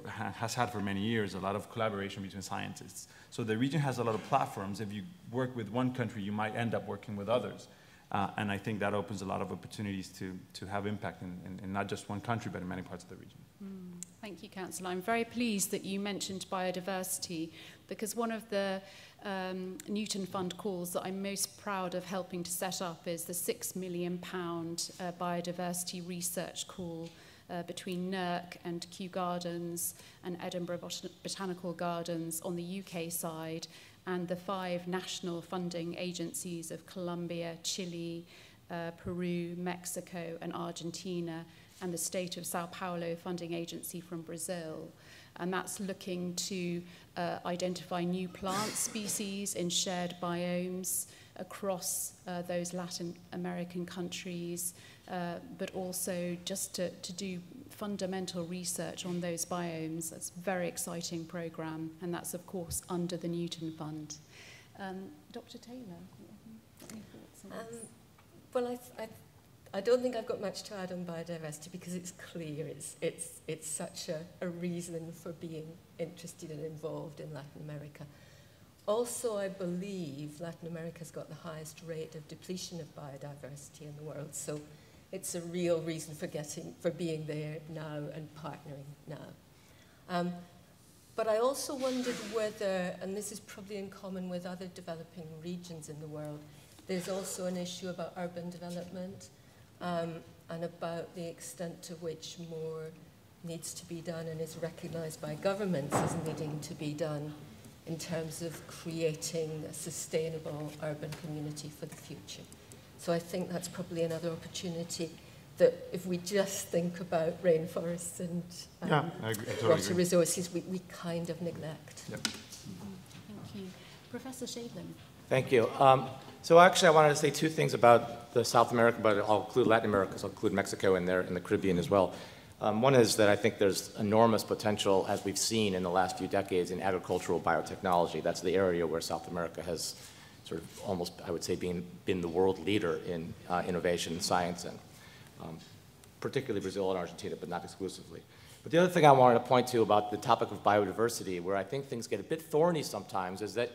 has had for many years, a lot of collaboration between scientists. So the region has a lot of platforms. If you work with one country, you might end up working with others. And I think that opens a lot of opportunities to have impact in not just one country, but in many parts of the region. Thank you, Councillor. I'm very pleased that you mentioned biodiversity, because one of the Newton Fund calls that I'm most proud of helping to set up is the £6 million biodiversity research call between NERC and Kew Gardens and Edinburgh Botanical Gardens on the UK side, and the 5 national funding agencies of Colombia, Chile, Peru, Mexico, and Argentina, and the state of Sao Paulo funding agency from Brazil. And that's looking to identify new plant species in shared biomes across those Latin American countries, but also just to do fundamental research on those biomes. That's a very exciting program, and that's, of course, under the Newton Fund. Dr. Taylor, any thoughts on this? Well, I don't think I've got much to add on biodiversity, because it's clear it's such a reason for being interested and involved in Latin America. Also, I believe Latin America's got the highest rate of depletion of biodiversity in the world, so it's a real reason for being there now and partnering now. But I also wondered whether, and this is probably in common with other developing regions in the world, there's also an issue about urban development and about the extent to which more needs to be done and is recognised by governments as needing to be done in terms of creating a sustainable urban community for the future. So I think that's probably another opportunity that if we just think about rainforests and water resources, we kind of neglect. Yep. Thank you. Professor Shaidlin. Thank you. So actually I wanted to say 2 things about the South America, but I'll include Latin America, because I'll include Mexico in there and the Caribbean as well. One is that I think there's enormous potential, as we've seen in the last few decades, in agricultural biotechnology. That's the area where South America has sort of almost, I would say, been the world leader in innovation and science, and particularly Brazil and Argentina, but not exclusively. But the other thing I wanted to point to about the topic of biodiversity, where I think things get a bit thorny sometimes, is that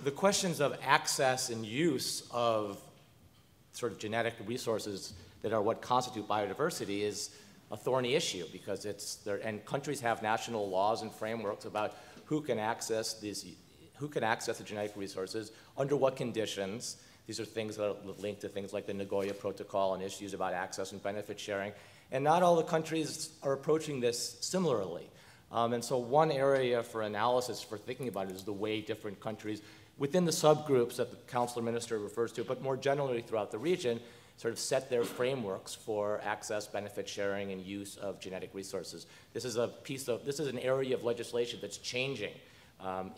the questions of access and use of sort of genetic resources that are what constitute biodiversity is a thorny issue, because it's there, and countries have national laws and frameworks about who can access the genetic resources, under what conditions. These are things that are linked to things like the Nagoya Protocol and issues about access and benefit sharing. And not all the countries are approaching this similarly. And so one area for analysis for thinking about it is the way different countries, within the subgroups that the Councillor Minister refers to, but more generally throughout the region, sort of set their frameworks for access, benefit sharing, and use of genetic resources. This is an area of legislation that's changing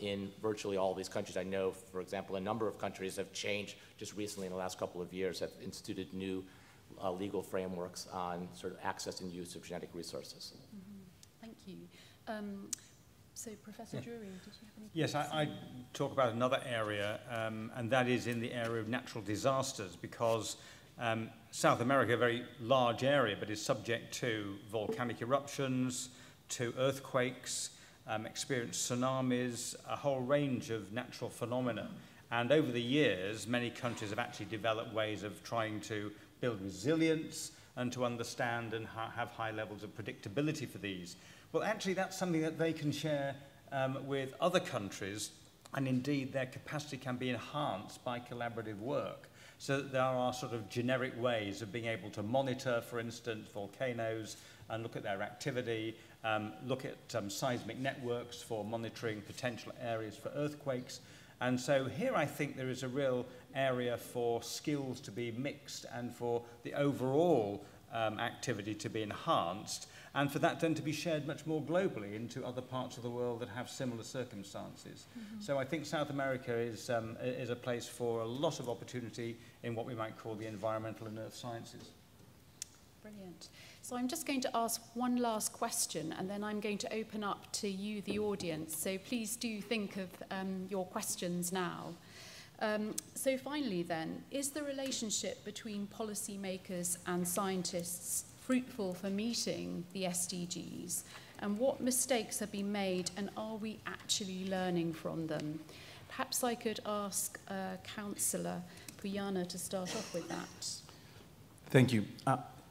in virtually all of these countries. I know, for example, a number of countries have changed just recently in the last couple of years, have instituted new legal frameworks on sort of access and use of genetic resources. Thank you. So, Professor Drury, did you have any? Yes, I talk about another area, and that is in the area of natural disasters, because South America, a very large area, but is subject to volcanic eruptions, to earthquakes, experienced tsunamis, a whole range of natural phenomena. And over the years, many countries have actually developed ways of trying to build resilience and to understand and have high levels of predictability for these. Well, actually, that's something that they can share with other countries, and indeed their capacity can be enhanced by collaborative work. So that there are sort of generic ways of being able to monitor, for instance, volcanoes and look at their activity, look at seismic networks for monitoring potential areas for earthquakes. And so here I think there is a real area for skills to be mixed and for the overall activity to be enhanced, and for that then to be shared much more globally into other parts of the world that have similar circumstances. So I think South America is a place for a lot of opportunity in what we might call the environmental and earth sciences. Brilliant. So I'm just going to ask one last question, and then I'm going to open up to you, the audience. So please do think of your questions now. So finally then, is the relationship between policymakers and scientists fruitful for meeting the SDGs? And what mistakes have been made, and are we actually learning from them? Perhaps I could ask Councillor Puyana to start off with that. Thank you.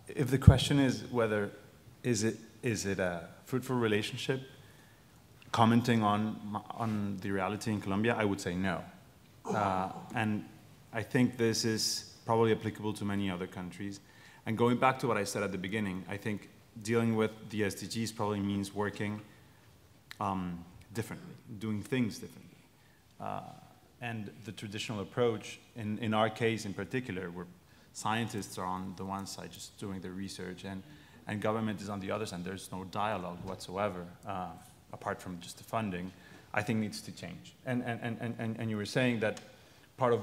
If the question is whether is it a fruitful relationship, commenting on the reality in Colombia, I would say no. And I think this is probably applicable to many other countries. And going back to what I said at the beginning, I think dealing with the SDGs probably means working differently, doing things differently. And the traditional approach, in our case in particular, where scientists are on the one side just doing the research, and government is on the other side, there's no dialogue whatsoever, apart from just the funding, I think needs to change. And you were saying that part of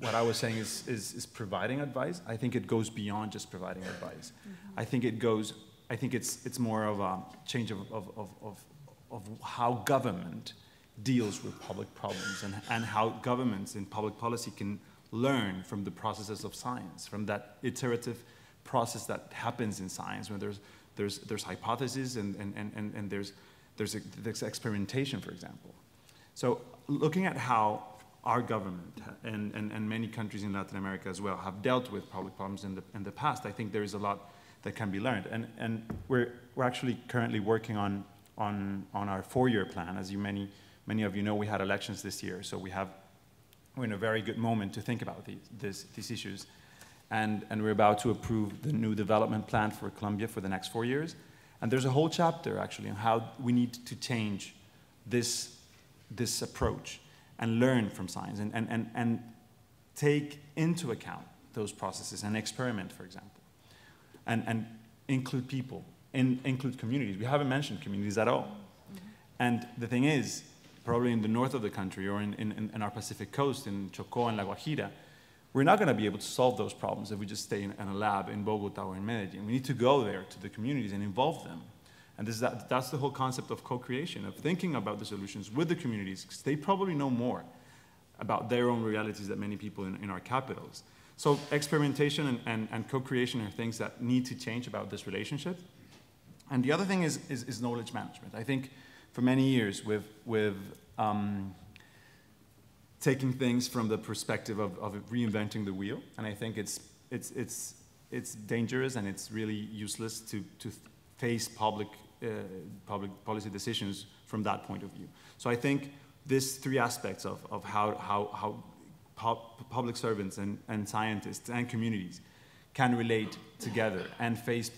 what I was saying is providing advice. I think it goes beyond just providing advice. I think it's more of a change of how government deals with public problems, and how governments in public policy can learn from the processes of science, from that iterative process that happens in science when there's hypotheses and there's experimentation, for example. So looking at how our government and many countries in Latin America as well have dealt with public problems in the past, I think there is a lot that can be learned. And we're actually currently working on our 4-year plan. As many of you know, we had elections this year, so we're in a very good moment to think about these issues. And we're about to approve the new development plan for Colombia for the next 4 years. And there's a whole chapter actually on how we need to change this approach and learn from science and take into account those processes and experiment, for example, and include people, include communities. We haven't mentioned communities at all. And the thing is, probably in the north of the country or in our Pacific coast, in Chocó and La Guajira, we're not going to be able to solve those problems if we just stay in a lab in Bogota or in Medellin. We need to go there to the communities and involve them. And that's the whole concept of co-creation, of thinking about the solutions with the communities, because they probably know more about their own realities than many people in our capitals. So experimentation and co-creation are things that need to change about this relationship. And the other thing is knowledge management. I think for many years with taking things from the perspective of reinventing the wheel, and I think it's dangerous and it's really useless to face public policy decisions from that point of view. So I think these 3 aspects of how public servants and scientists and communities can relate together and face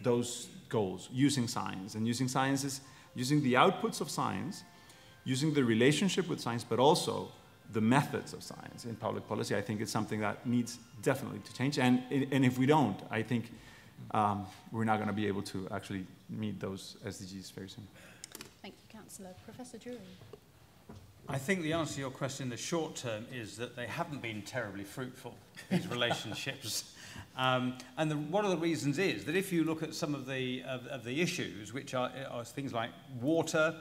those goals using science, and using the outputs of science, using the relationship with science, but also the methods of science in public policy, I think it's something that needs definitely to change. And if we don't, I think we're not going to be able to actually meet those SDGs very soon. Thank you, Councillor. Professor Drury. I think the answer to your question in the short term is that they haven't been terribly fruitful, these relationships. One of the reasons is that if you look at some of the issues, which are things like water,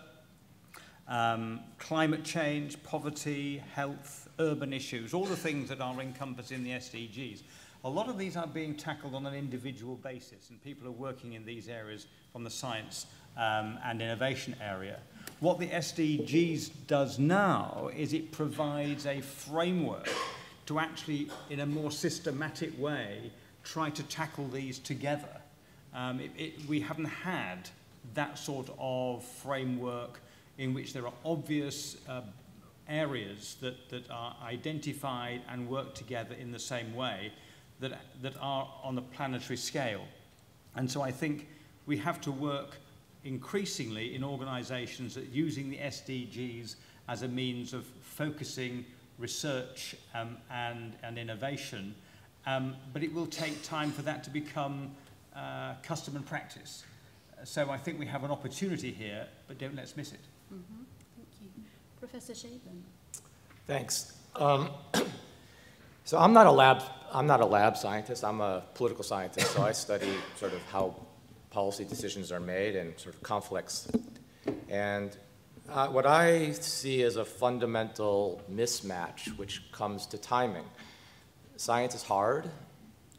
climate change, poverty, health, urban issues, all the things that are encompassed in the SDGs, a lot of these are being tackled on an individual basis, and people are working in these areas from the science and innovation area. What the SDGs does now is it provides a framework to actually, in a more systematic way, try to tackle these together. We haven't had that sort of framework in which there are obvious areas that are identified and work together in the same way that are on a planetary scale. And so I think we have to work increasingly in organisations that using the SDGs as a means of focusing research and innovation, but it will take time for that to become custom and practice. So I think we have an opportunity here, but don't let's miss it. Mm-hmm. Thank you. Professor Shaven. Thanks. So I'm not a lab scientist. I'm a political scientist. So I study sort of how policy decisions are made and sort of conflicts. And what I see is a fundamental mismatch which comes to timing. Science is hard.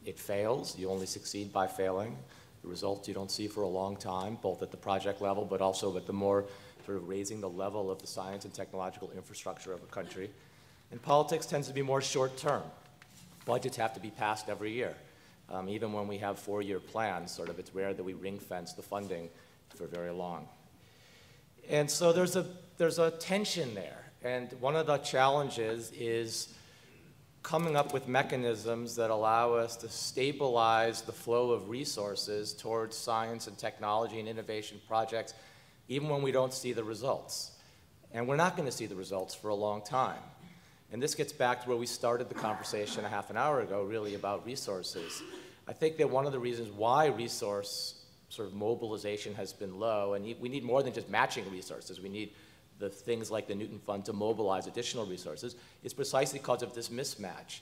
It fails. You only succeed by failing. The results you don't see for a long time, both at the project level, but also at the more sort of raising the level of the science and technological infrastructure of a country. And politics tends to be more short-term. Budgets have to be passed every year. Even when we have 4-year plans, sort of, it's rare that we ring-fence the funding for very long. And so there's a tension there. And one of the challenges is coming up with mechanisms that allow us to stabilize the flow of resources towards science and technology and innovation projects, even when we don't see the results. And we're not going to see the results for a long time. And this gets back to where we started the conversation a half an hour ago, really, about resources. I think that one of the reasons why resource sort of mobilization has been low, and we need more than just matching resources, we need the things like the Newton Fund to mobilize additional resources, is precisely because of this mismatch.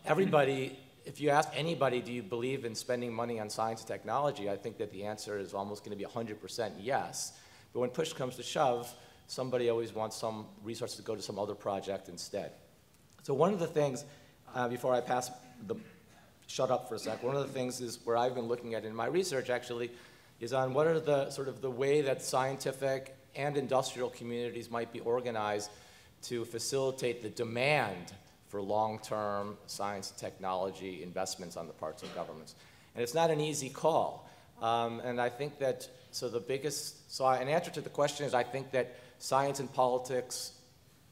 Everybody, if you ask anybody, do you believe in spending money on science and technology, I think that the answer is almost going to be 100% yes. But when push comes to shove, somebody always wants some resources to go to some other project instead. So one of the things, before I shut up for a sec, one of the things is where I've been looking at in my research actually is on what are the sort of the way that scientific and industrial communities might be organized to facilitate the demand for long-term science and technology investments on the parts of governments. And it's not an easy call. And I think that, an answer to the question is I think that science and politics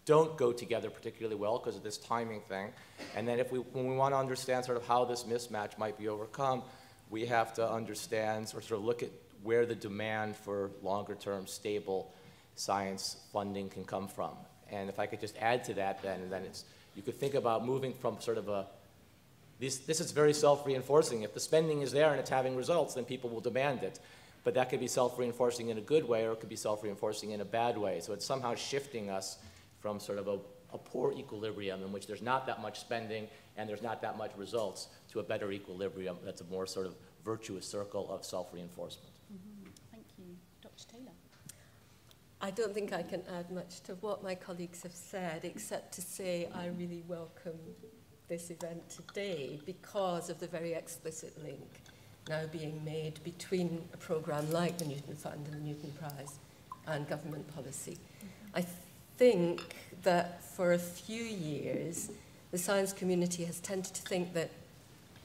don't go together particularly well because of this timing thing. And then when we want to understand sort of how this mismatch might be overcome, we have to understand or sort of look at where the demand for longer-term stable science funding can come from. And if I could just add to that then you could think about moving from sort of this is very self-reinforcing. If the spending is there and it's having results, then people will demand it. But that could be self-reinforcing in a good way or it could be self-reinforcing in a bad way. So it's somehow shifting us from sort of a poor equilibrium in which there's not that much spending and there's not that much results to a better equilibrium that's a more sort of virtuous circle of self-reinforcement. Mm-hmm. Thank you. Dr. Taylor. I don't think I can add much to what my colleagues have said, except to say I really welcome this event today because of the very explicit link now being made between a programme like the Newton Fund and the Newton Prize and government policy. I think that for a few years, the science community has tended to think that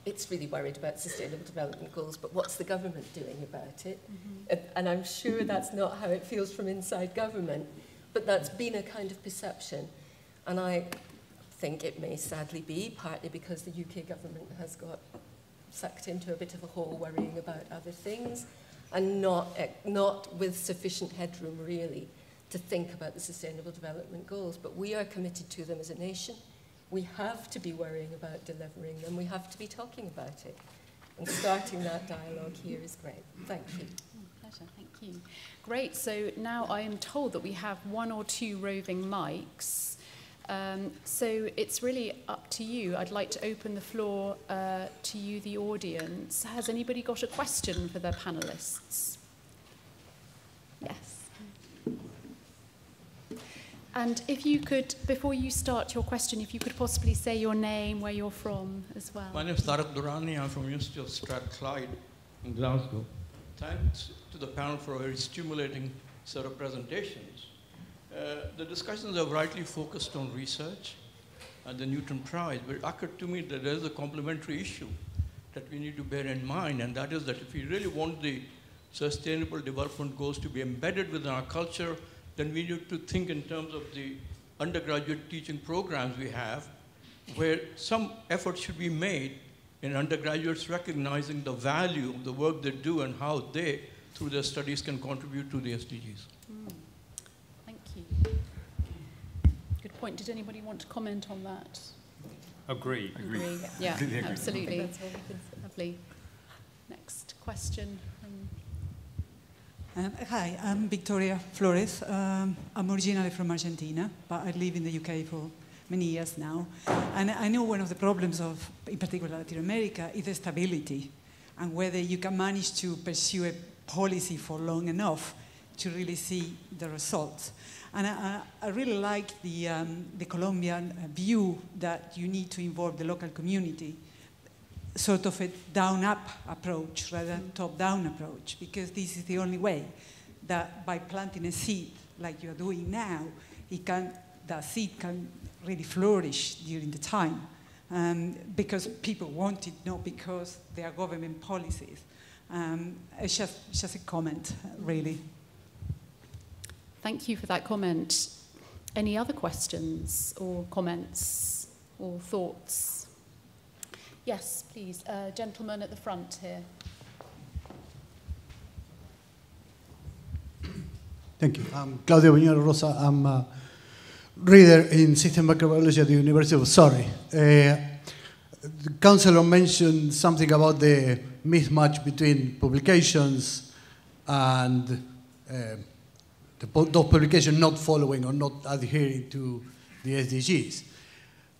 it's really worried about sustainable development goals, but what's the government doing about it? Mm-hmm. And I'm sure that's not how it feels from inside government, but that's been a kind of perception. And I think it may sadly be partly because the UK government has got sucked into a bit of a hole worrying about other things and not with sufficient headroom really to think about the sustainable development goals. But we are committed to them as a nation. We have to be worrying about delivering them. We have to be talking about it. And starting that dialogue here is great. Thank you. Pleasure, thank you. Great, so now I am told that we have 1 or 2 roving mics. So it's really up to you. I'd like to open the floor to you, the audience. Has anybody got a question for the panelists? Yes. And if you could, before you start your question, if you could possibly say your name, where you're from as well. My name is Tariq Durrani. I'm from University of Strathclyde in Glasgow. Thanks to the panel for a very stimulating set of presentations. The discussions are rightly focused on research and the Newton Prize, but it occurred to me that there is a complementary issue that we need to bear in mind, and that is that if we really want the Sustainable Development Goals to be embedded within our culture, then we need to think in terms of the undergraduate teaching programs we have, where some effort should be made in undergraduates recognizing the value of the work they do and how they, through their studies, can contribute to the SDGs. Thank you. Good point. Did anybody want to comment on that? Agree. Yeah, absolutely. Lovely. Next question. Hi, I'm Victoria Flores. I'm originally from Argentina, but I live in the UK for many years now. And I know one of the problems of, in particular, Latin America is the stability and whether you can manage to pursue a policy for long enough to really see the results. And I really like the Colombian view that you need to involve the local community, sort of a down-up approach rather than top-down approach, because this is the only way that by planting a seed like you're doing now, that seed can really flourish during the time, because people want it, not because they are government policies. It's just a comment, really. Thank you for that comment. Any other questions or comments or thoughts? Yes, please. Gentleman at the front here. Thank you. I'm Claudio Viñolo Rosa. I'm a reader in system microbiology at the University of Surrey. The counselor mentioned something about the mismatch between publications and those publications not following or not adhering to the SDGs.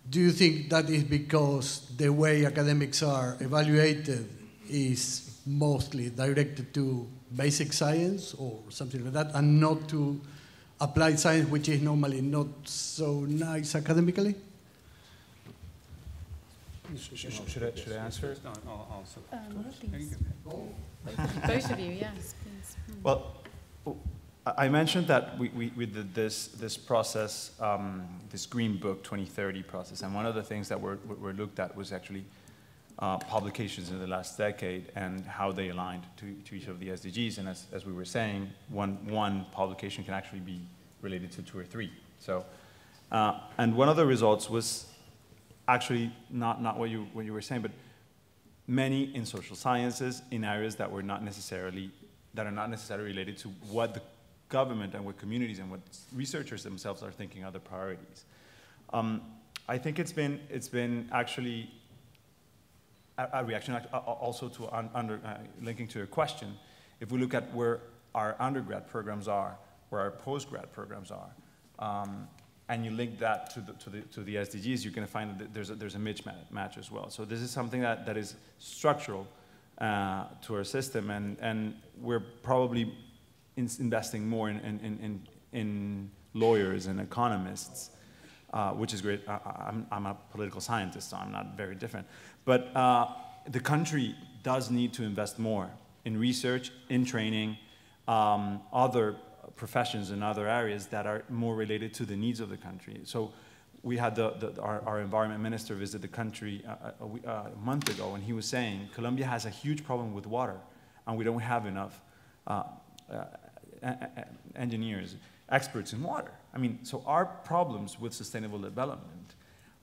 Do you think that is because the way academics are evaluated is mostly directed to basic science or something like that, and not to applied science, which is normally not so nice academically? Should I answer? No, I'll answer. Please. Both of you, yes, please. Well, I mentioned that we did this process, this Green Book 2030 process, and one of the things that were looked at was actually publications in the last decade and how they aligned to each of the SDGs. And as we were saying, one publication can actually be related to 2 or 3. So, and one of the results was actually not what you were saying, but many in social sciences in areas that are not necessarily related to what the government and what communities and what researchers themselves are thinking are the priorities. I think it's been actually a reaction also to linking to your question. If we look at where our undergrad programs are, where our postgrad programs are, and you link that to the SDGs, you're going to find that there's a mismatch as well. So this is something that is structural to our system, and we're probably investing more in lawyers and economists, which is great. I'm a political scientist, so I'm not very different. But the country does need to invest more in research, in training, other professions in other areas that are more related to the needs of the country. So we had our environment minister visit the country a month ago, and he was saying Colombia has a huge problem with water, and we don't have enough engineers, experts in water. I mean, so our problems with sustainable development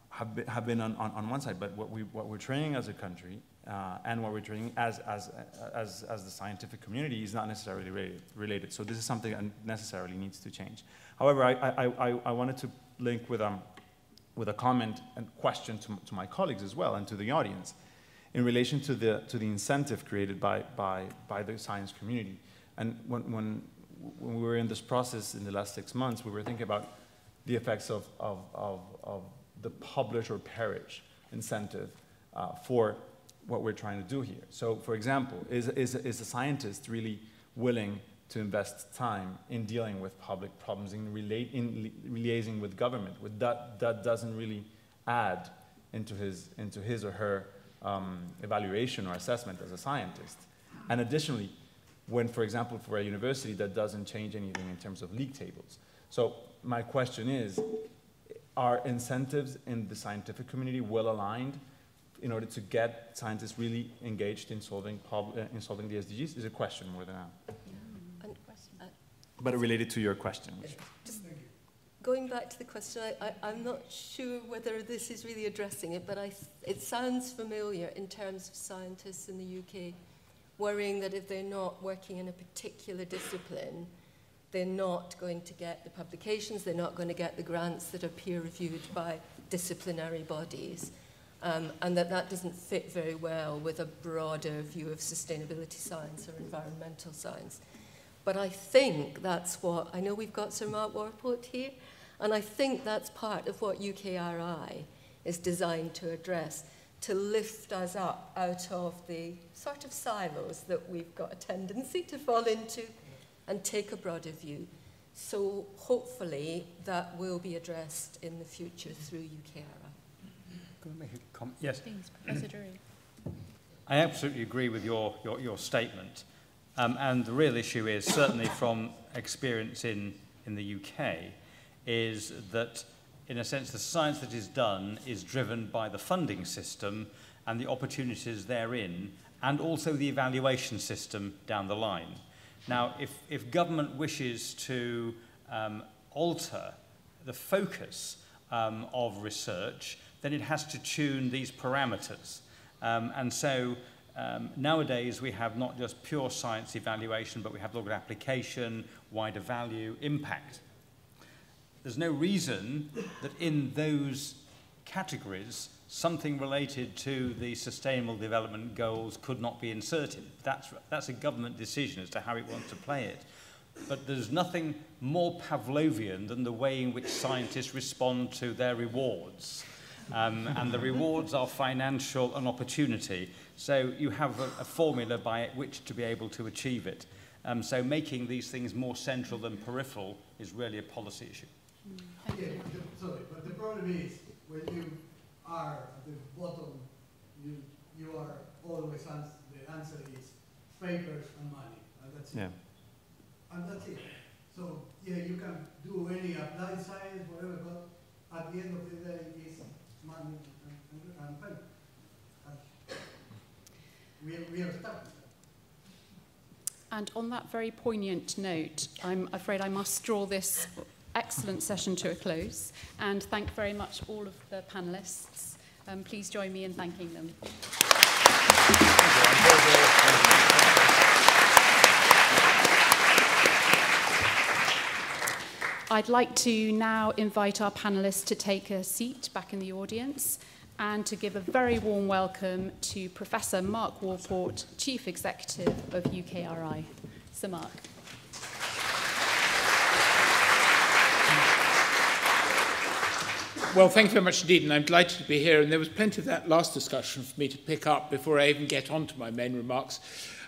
have been on one side, but what we're training as a country and what we're training as the scientific community is not necessarily related. So this is something that necessarily needs to change. However, I wanted to link with a comment and question to my colleagues as well and to the audience in relation to the incentive created by the science community. And when we were in this process in the last 6 months, we were thinking about the effects of the publish or perish incentive for what we're trying to do here. So, for example, is a scientist really willing to invest time in dealing with public problems, in liaising with government? That doesn't really add into his or her evaluation or assessment as a scientist. And additionally, when, for example, for a university, that doesn't change anything in terms of league tables. So my question is, are incentives in the scientific community well aligned in order to get scientists really engaged in solving the SDGs? Is a question more than that. But related to your question. Just going back to the question, I'm not sure whether this is really addressing it, but it sounds familiar in terms of scientists in the UK worrying that if they're not working in a particular discipline, they're not going to get the publications, they're not going to get the grants that are peer-reviewed by disciplinary bodies, and that doesn't fit very well with a broader view of sustainability science or environmental science. But I think that's what, I know we've got Sir Mark Warport here, and I think that's part of what UKRI is designed to address, to lift us up out of the sort of silos that we've got a tendency to fall into and take a broader view. So hopefully that will be addressed in the future through UKRI. Can I make a comment? Yes. Please, Professor Drury. I absolutely agree with your statement. And the real issue is, certainly from experience in the UK, is that, in a sense, the science that is done is driven by the funding system and the opportunities therein, and also the evaluation system down the line. Now, if government wishes to alter the focus of research, then it has to tune these parameters. And so nowadays we have not just pure science evaluation, but we have looked at application, wider value, impact. There's no reason that in those categories something related to the Sustainable Development Goals could not be inserted. That's a government decision as to how it wants to play it. But there's nothing more Pavlovian than the way in which scientists respond to their rewards. And the rewards are financial and opportunity. So you have a formula by which to be able to achieve it. So making these things more central than peripheral is really a policy issue. Yeah, sorry, but the problem is when you are at the bottom, you are always the answer is papers and money, and that's it. And that's it. So yeah, you can do any applied science, whatever, but at the end of the day, it's money and paper. And we are stuck. And on that very poignant note, I'm afraid I must draw this excellent session to a close and thank very much all of the panellists. Please join me in thanking them. I'd like to now invite our panellists to take a seat back in the audience and to give a very warm welcome to Professor Mark Warport, Chief Executive of UKRI. Sir Mark. Well, thank you very much indeed, and I'm delighted to be here. And there was plenty of that last discussion for me to pick up before I even get on to my main remarks.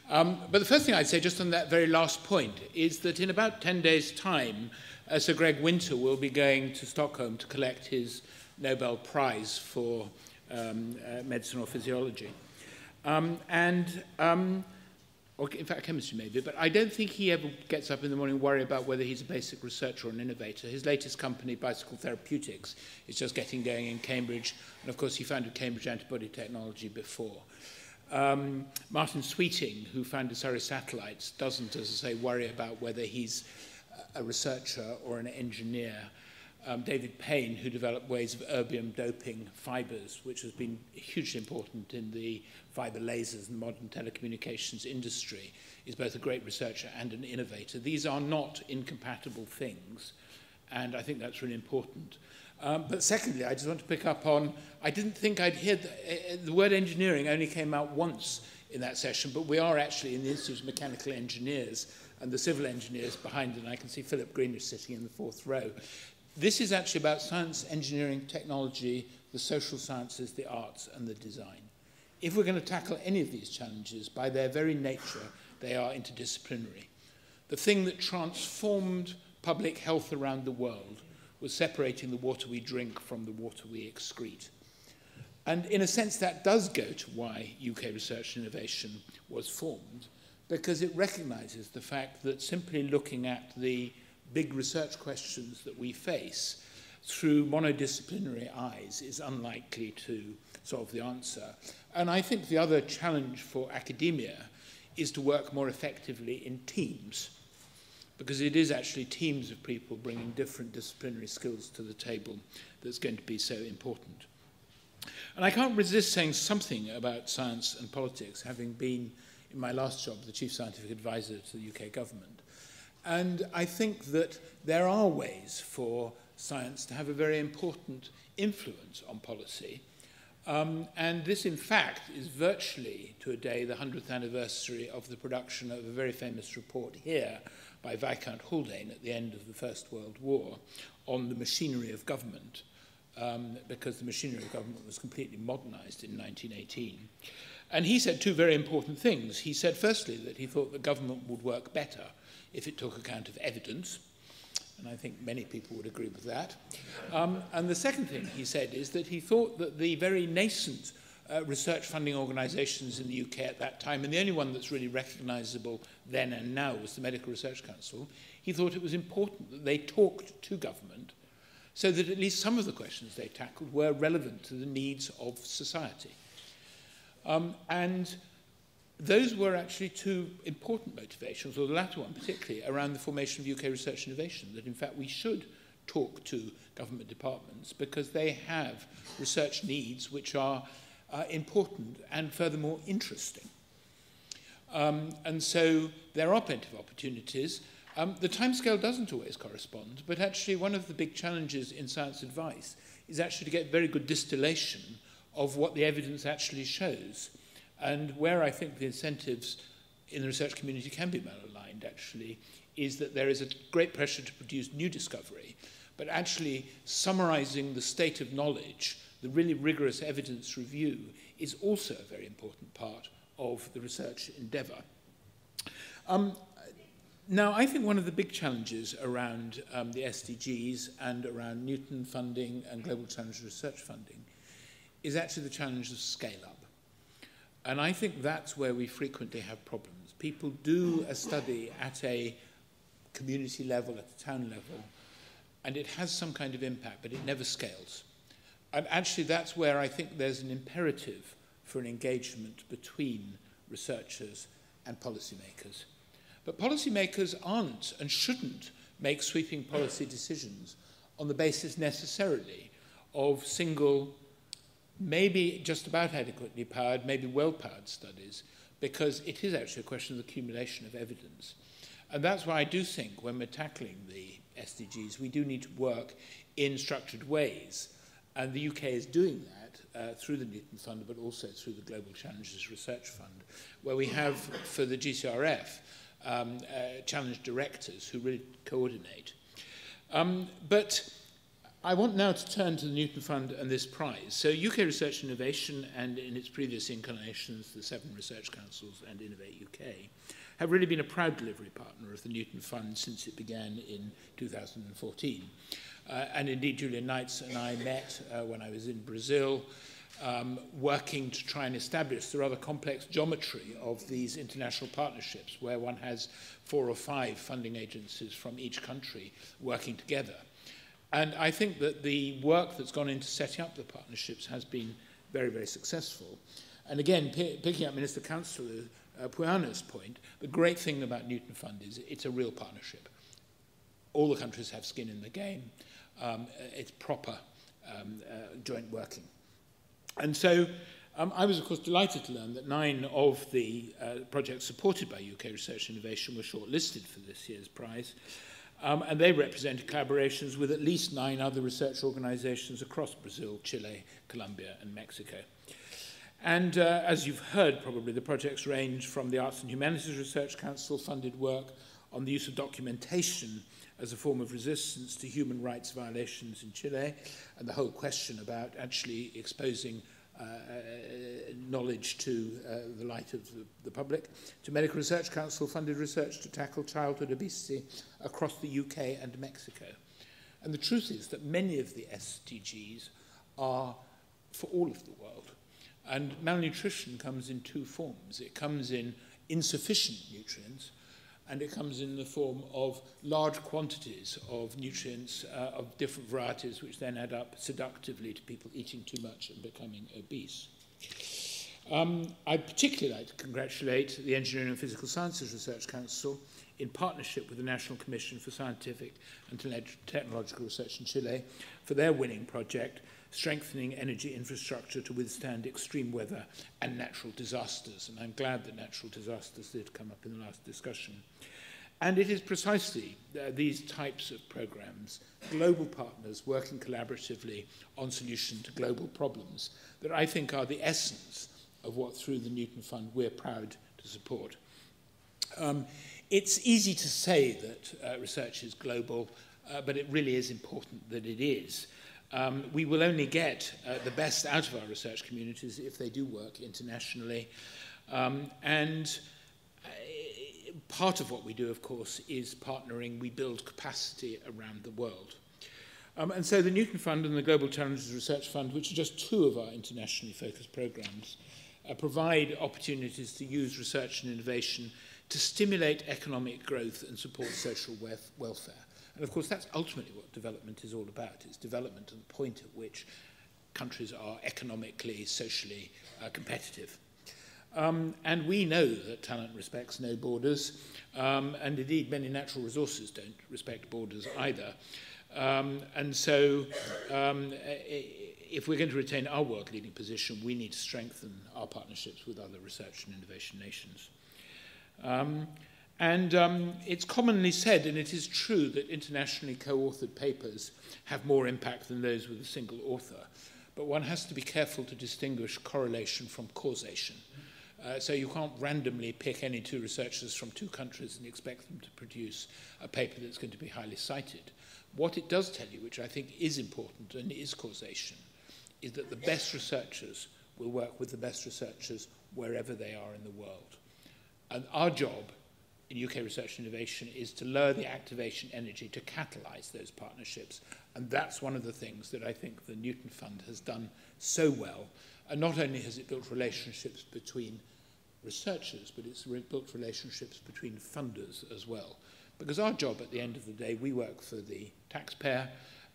But the first thing I'd say, just on that very last point, is that in about 10 days' time, Sir Greg Winter will be going to Stockholm to collect his Nobel Prize for medicine or physiology. Or in fact chemistry maybe, but I don't think he ever gets up in the morning and worry about whether he's a basic researcher or an innovator. His latest company, Bicycle Therapeutics, is just getting going in Cambridge, and of course he founded Cambridge Antibody Technology before. Martin Sweeting, who founded Surrey Satellites, doesn't, as I say, worry about whether he's a researcher or an engineer. David Payne, who developed ways of erbium doping fibers, which has been hugely important in the fiber lasers and modern telecommunications industry, is both a great researcher and an innovator. These are not incompatible things, and I think that's really important. But secondly, I just want to pick up on, I didn't think I'd hear, the word engineering only came out once in that session, but we are actually in the Institute of Mechanical Engineers, and the civil engineers behind it, and I can see Philip Greenwich sitting in the fourth row, this is actually about science, engineering, technology, the social sciences, the arts, and the design. If we're going to tackle any of these challenges, by their very nature, they are interdisciplinary. The thing that transformed public health around the world was separating the water we drink from the water we excrete. And in a sense, that does go to why UK Research and Innovation was formed, because it recognizes the fact that simply looking at the big research questions that we face through monodisciplinary eyes is unlikely to solve the answer. And I think the other challenge for academia is to work more effectively in teams, because it is actually teams of people bringing different disciplinary skills to the table that's going to be so important. And I can't resist saying something about science and politics, having been, in my last job, the Chief Scientific Advisor to the UK government. And I think that there are ways for science to have a very important influence on policy. And this, in fact, is virtually, to a day, the 100th anniversary of the production of a very famous report here by Viscount Haldane at the end of the First World War on the machinery of government, because the machinery of government was completely modernized in 1918. And he said two very important things. He said, firstly, that he thought the government would work better if it took account of evidence, and I think many people would agree with that. And the second thing he said is that he thought that the very nascent research funding organisations in the UK at that time, and the only one that's really recognisable then and now was the Medical Research Council, he thought it was important that they talked to government so that at least some of the questions they tackled were relevant to the needs of society. And those were actually two important motivations, or the latter one particularly, around the formation of UK Research and Innovation, that in fact we should talk to government departments because they have research needs which are important and furthermore interesting. And so there are plenty of opportunities. The timescale doesn't always correspond, but actually one of the big challenges in science advice is actually to get very good distillation of what the evidence actually shows. And where I think the incentives in the research community can be malaligned, actually, is that there is a great pressure to produce new discovery, but actually summarizing the state of knowledge, the really rigorous evidence review, is also a very important part of the research endeavor. Now, I think one of the big challenges around the SDGs and around Newton funding and Global Challenge Research funding is actually the challenge of scale-up. And I think that's where we frequently have problems. People do a study at a community level, at a town level, and it has some kind of impact, but it never scales. And actually, that's where I think there's an imperative for an engagement between researchers and policymakers. But policymakers aren't and shouldn't make sweeping policy decisions on the basis necessarily of single, maybe just about adequately powered, maybe well-powered studies, because it is actually a question of the accumulation of evidence. And that's why I do think when we're tackling the SDGs, we do need to work in structured ways. And the UK is doing that through the Newton Fund, but also through the Global Challenges Research Fund, where we have, for the GCRF, challenge directors who really coordinate. But I want now to turn to the Newton Fund and this prize. So UK Research and Innovation, and in its previous incarnations, the 7 research councils and Innovate UK, have really been a proud delivery partner of the Newton Fund since it began in 2014. And indeed, Julian Knights and I met when I was in Brazil, working to try and establish the rather complex geometry of these international partnerships, where one has 4 or 5 funding agencies from each country working together. And I think that the work that's gone into setting up the partnerships has been very, very successful. And again, picking up Minister Councillor Puano's point, the great thing about Newton Fund is it's a real partnership. All the countries have skin in the game. It's proper joint working. And so I was, of course, delighted to learn that 9 of the projects supported by UK Research and Innovation were shortlisted for this year's prize. And they represented collaborations with at least 9 other research organizations across Brazil, Chile, Colombia, and Mexico. And as you've heard, probably, the projects range from the Arts and Humanities Research Council funded work on the use of documentation as a form of resistance to human rights violations in Chile, and the whole question about actually exposing knowledge to the light of the public, to Medical Research Council funded research to tackle childhood obesity across the UK and Mexico. And the truth is that many of the SDGs are for all of the world. And malnutrition comes in two forms. It comes in insufficient nutrients, and it comes in the form of large quantities of nutrients of different varieties, which then add up seductively to people eating too much and becoming obese. I'd particularly like to congratulate the Engineering and Physical Sciences Research Council in partnership with the National Commission for Scientific and Technological Research in Chile for their winning project, Strengthening Energy Infrastructure to Withstand Extreme Weather and Natural Disasters. And I'm glad that natural disasters did come up in the last discussion. And it is precisely these types of programs, global partners working collaboratively on solution to global problems, that I think are the essence of what, through the Newton Fund, we're proud to support. It's easy to say that research is global, but it really is important that it is. We will only get the best out of our research communities if they do work internationally. And part of what we do, of course, is partnering. We build capacity around the world. And so the Newton Fund and the Global Challenges Research Fund, which are just two of our internationally focused programs, provide opportunities to use research and innovation to stimulate economic growth and support social welfare. And of course, that's ultimately what development is all about. It's development at the point at which countries are economically, socially competitive. And we know that talent respects no borders, and indeed many natural resources don't respect borders either. And so if we're going to retain our world-leading position, we need to strengthen our partnerships with other research and innovation nations. It's commonly said, and it is true, that internationally co-authored papers have more impact than those with a single author. But one has to be careful to distinguish correlation from causation. So you can't randomly pick any two researchers from two countries and expect them to produce a paper that's going to be highly cited. What it does tell you, which I think is important and is causation, is that the best researchers will work with the best researchers wherever they are in the world. And our job in UK research and innovation is to lower the activation energy to catalyse those partnerships. And that's one of the things that I think the Newton Fund has done so well. And not only has it built relationships between researchers, but it's built relationships between funders as well. Because our job at the end of the day, we work for the taxpayer,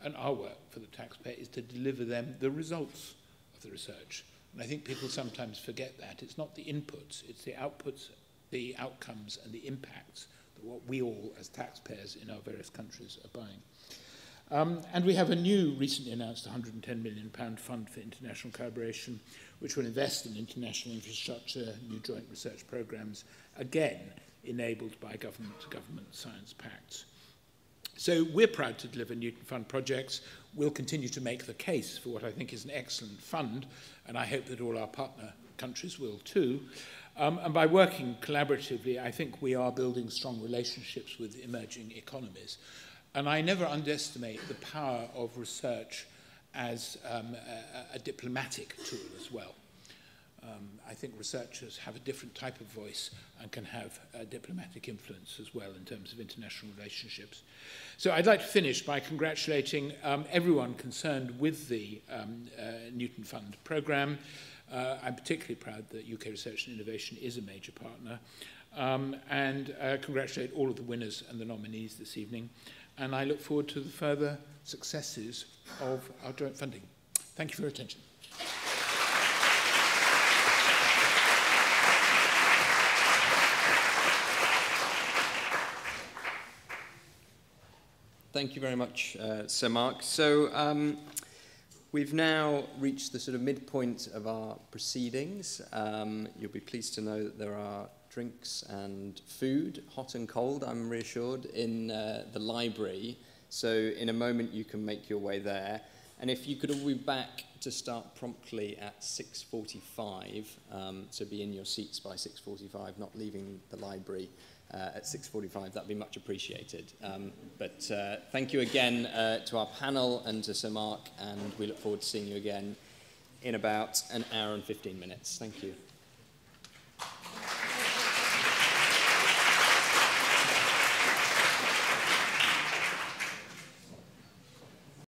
and our work for the taxpayer is to deliver them the results of the research. And I think people sometimes forget that. It's not the inputs, it's the outputs, the outcomes and the impacts that what we all as taxpayers in our various countries are buying. And we have a new, recently announced £110 million fund for international collaboration, which will invest in international infrastructure, new joint research programs, again, enabled by government-to-government science pacts. So we're proud to deliver Newton Fund projects. We'll continue to make the case for what I think is an excellent fund, and I hope that all our partner countries will too. And by working collaboratively, I think we are building strong relationships with emerging economies. And I never underestimate the power of research as a diplomatic tool as well. I think researchers have a different type of voice and can have a diplomatic influence as well in terms of international relationships. So I'd like to finish by congratulating everyone concerned with the Newton Fund programme. I'm particularly proud that UK Research and Innovation is a major partner, and congratulate all of the winners and the nominees this evening. And I look forward to the further successes of our joint funding. Thank you for your attention. Thank you very much, Sir Mark. So we've now reached the sort of midpoint of our proceedings. You'll be pleased to know that there are drinks and food, hot and cold, I'm reassured, in the library. So in a moment you can make your way there. And if you could all be back to start promptly at 6:45, so be in your seats by 6:45, not leaving the library at 6:45, that'd be much appreciated. But thank you again to our panel and to Sir Mark, and we look forward to seeing you again in about an hour and 15 minutes. Thank you.